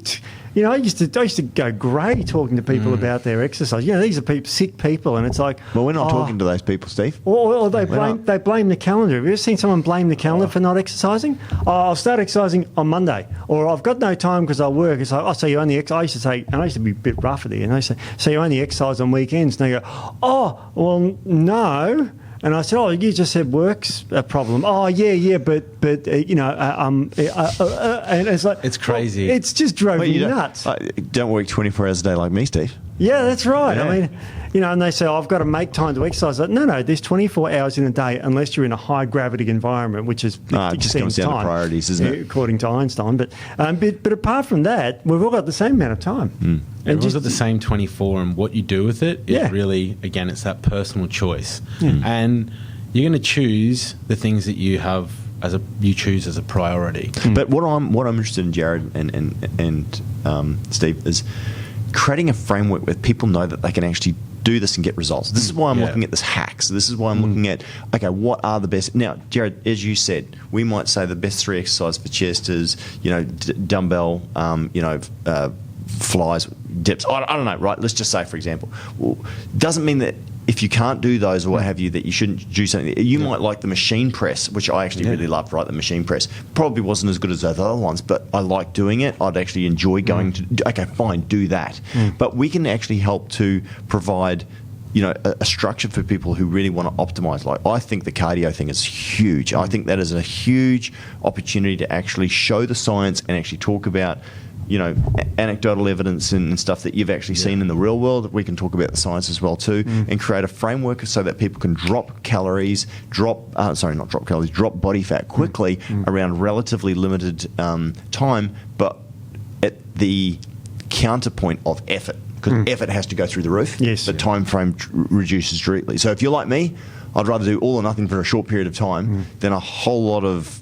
I used to go grey talking to people about their exercise. These are sick people, and it's like, well, we're not talking to those people, Steve. Or they blame the calendar. Have you ever seen someone blame the calendar for not exercising? I'll start exercising on Monday, or I've got no time because I work. It's like, so you only I used to say, and I used to be a bit rough at it, and they say, so you only exercise on weekends? And they go, well, no. And I said, you just said work's a problem. Oh, yeah, but and it's like... It's crazy. Well, it's just drove me nuts. Don't work 24 hours a day like me, Steve. Yeah, that's right. Yeah. I mean, and they say, I've got to make time to exercise. Like, no, there's 24 hours in a day unless you're in a high-gravity environment, which is it just comes down to priorities, isn't it? According to Einstein. But apart from that, we've all got the same amount of time. Mm. Everyone's got the same 24, and what you do with it is really, again, it's that personal choice. And you're going to choose the things that you have you choose as a priority. But what I'm interested in, Jared and Steve, is creating a framework where people know that they can actually do this and get results. This is why I'm looking at this hack. So this is why I'm looking at, what are the best... Now, Jared, as you said, we might say the best 3 exercises for chest is, dumbbell, flies, dips. I don't know, right? Let's just say, for example. Well, doesn't mean that if you can't do those or what have you, that you shouldn't do something. You might like the machine press, which I actually really loved, right? The machine press. Probably wasn't as good as those other ones, but I like doing it. I'd actually enjoy going to... Okay, fine, do that. But we can actually help to provide... a structure for people who really want to optimize. Like, I think the cardio thing is huge. I think that is a huge opportunity to actually show the science and actually talk about, anecdotal evidence and stuff that you've actually seen in the real world. We can talk about the science as well too, and create a framework so that people can drop calories, drop body fat quickly around relatively limited time, but at the counterpoint of effort. Because effort has to go through the roof, but time frame reduces directly. So if you're like me, I'd rather do all or nothing for a short period of time than a whole lot of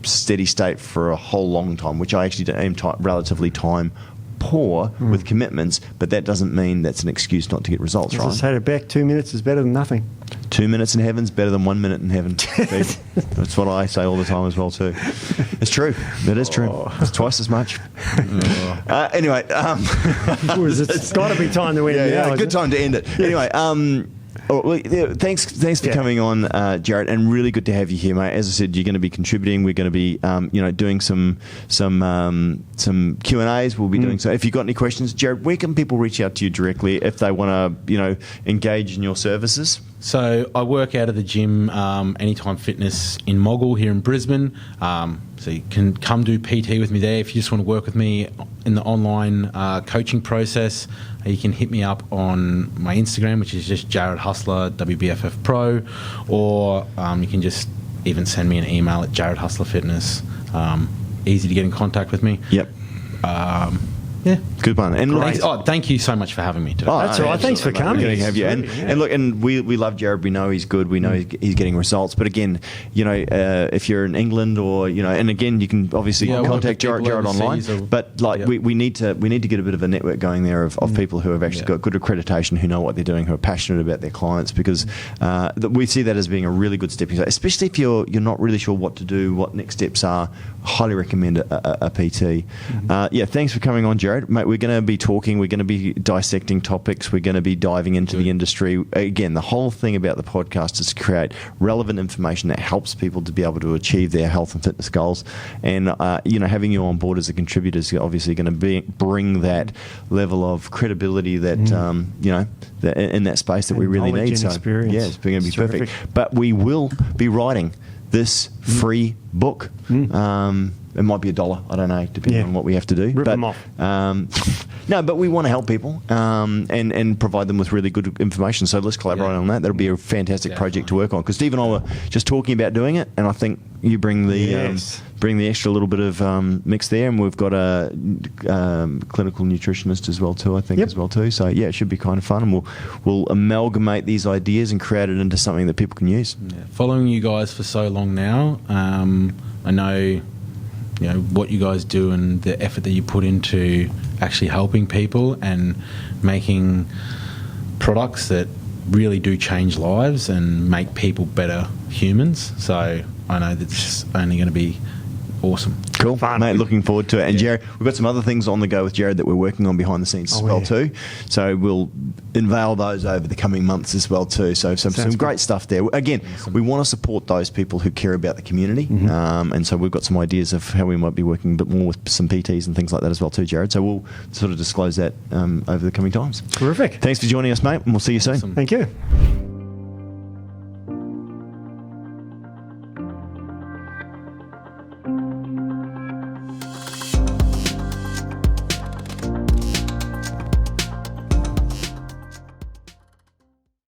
steady state for a whole long time, which I actually am relatively time poor with commitments, but that doesn't mean that's an excuse not to get results, right? As I say to Beck, 2 minutes is better than nothing. 2 minutes in heaven's better than 1 minute in heaven. That's what I say all the time as well too. It's true. That is true. It's twice as much. Anyway, it's got to be time to end it. Yeah, good time to end it. Anyway, thanks for coming on, Jared, and really good to have you here, mate. As I said, you're going to be contributing. We're going to be, doing some Q&As. We'll be doing so. If you've got any questions, Jared, where can people reach out to you directly if they want to, engage in your services? So I work out of the gym, Anytime Fitness in Moggle here in Brisbane. So you can come do PT with me there. If you just want to work with me in the online coaching process, you can hit me up on my Instagram, which is just Jared Hustler, WBFF Pro, or you can just even send me an email at Jared Hustler Fitness. Easy to get in contact with me. Yep. Yeah, good one. And thank you so much for having me today. That's all right. Thanks for coming. Good to have you. And look, and we love Jared. We know he's good. We know he's getting results. But again, if you're in England or and again, you can obviously contact Jared online. But we need to get a bit of a network going there of people who have actually got good accreditation, who know what they're doing, who are passionate about their clients. Because we see that as being a really good stepping stone, especially if you're not really sure what to do, what next steps are. Highly recommend a PT. Thanks for coming on, Jared. Jared. Mate, we're going to be talking, we're going to be dissecting topics, we're going to be diving into the industry. Again, the whole thing about the podcast is to create relevant information that helps people to be able to achieve their health and fitness goals. And, having you on board as a contributor is obviously going to bring that level of credibility that, in that space that we really need. So, experience. yeah, it's going to be perfect. But we will be writing this free book. It might be $1, I don't know, depending on what we have to do. Rip them off. No, but we want to help people and provide them with really good information. So let's collaborate on that. That'll be a fantastic project to work on. Because Steve and I were just talking about doing it, and I think you bring the extra little bit of mix there, and we've got a clinical nutritionist as well too, I think, as well too. So yeah, it should be kind of fun, and we'll amalgamate these ideas and create it into something that people can use. Yeah. Following you guys for so long now, I know what you guys do and the effort that you put into actually helping people and making products that really do change lives and make people better humans. So I know that's only going to be awesome. Cool, mate. Looking forward to it. And Jared, we've got some other things on the go with Jared that we're working on behind the scenes as well too. So we'll unveil those over the coming months as well too. So some great stuff there. Again, we want to support those people who care about the community, and so we've got some ideas of how we might be working a bit more with some PTs and things like that as well too, Jared. So we'll sort of disclose that over the coming times. Terrific. Thanks for joining us, mate, and we'll see you soon. Awesome. Thank you.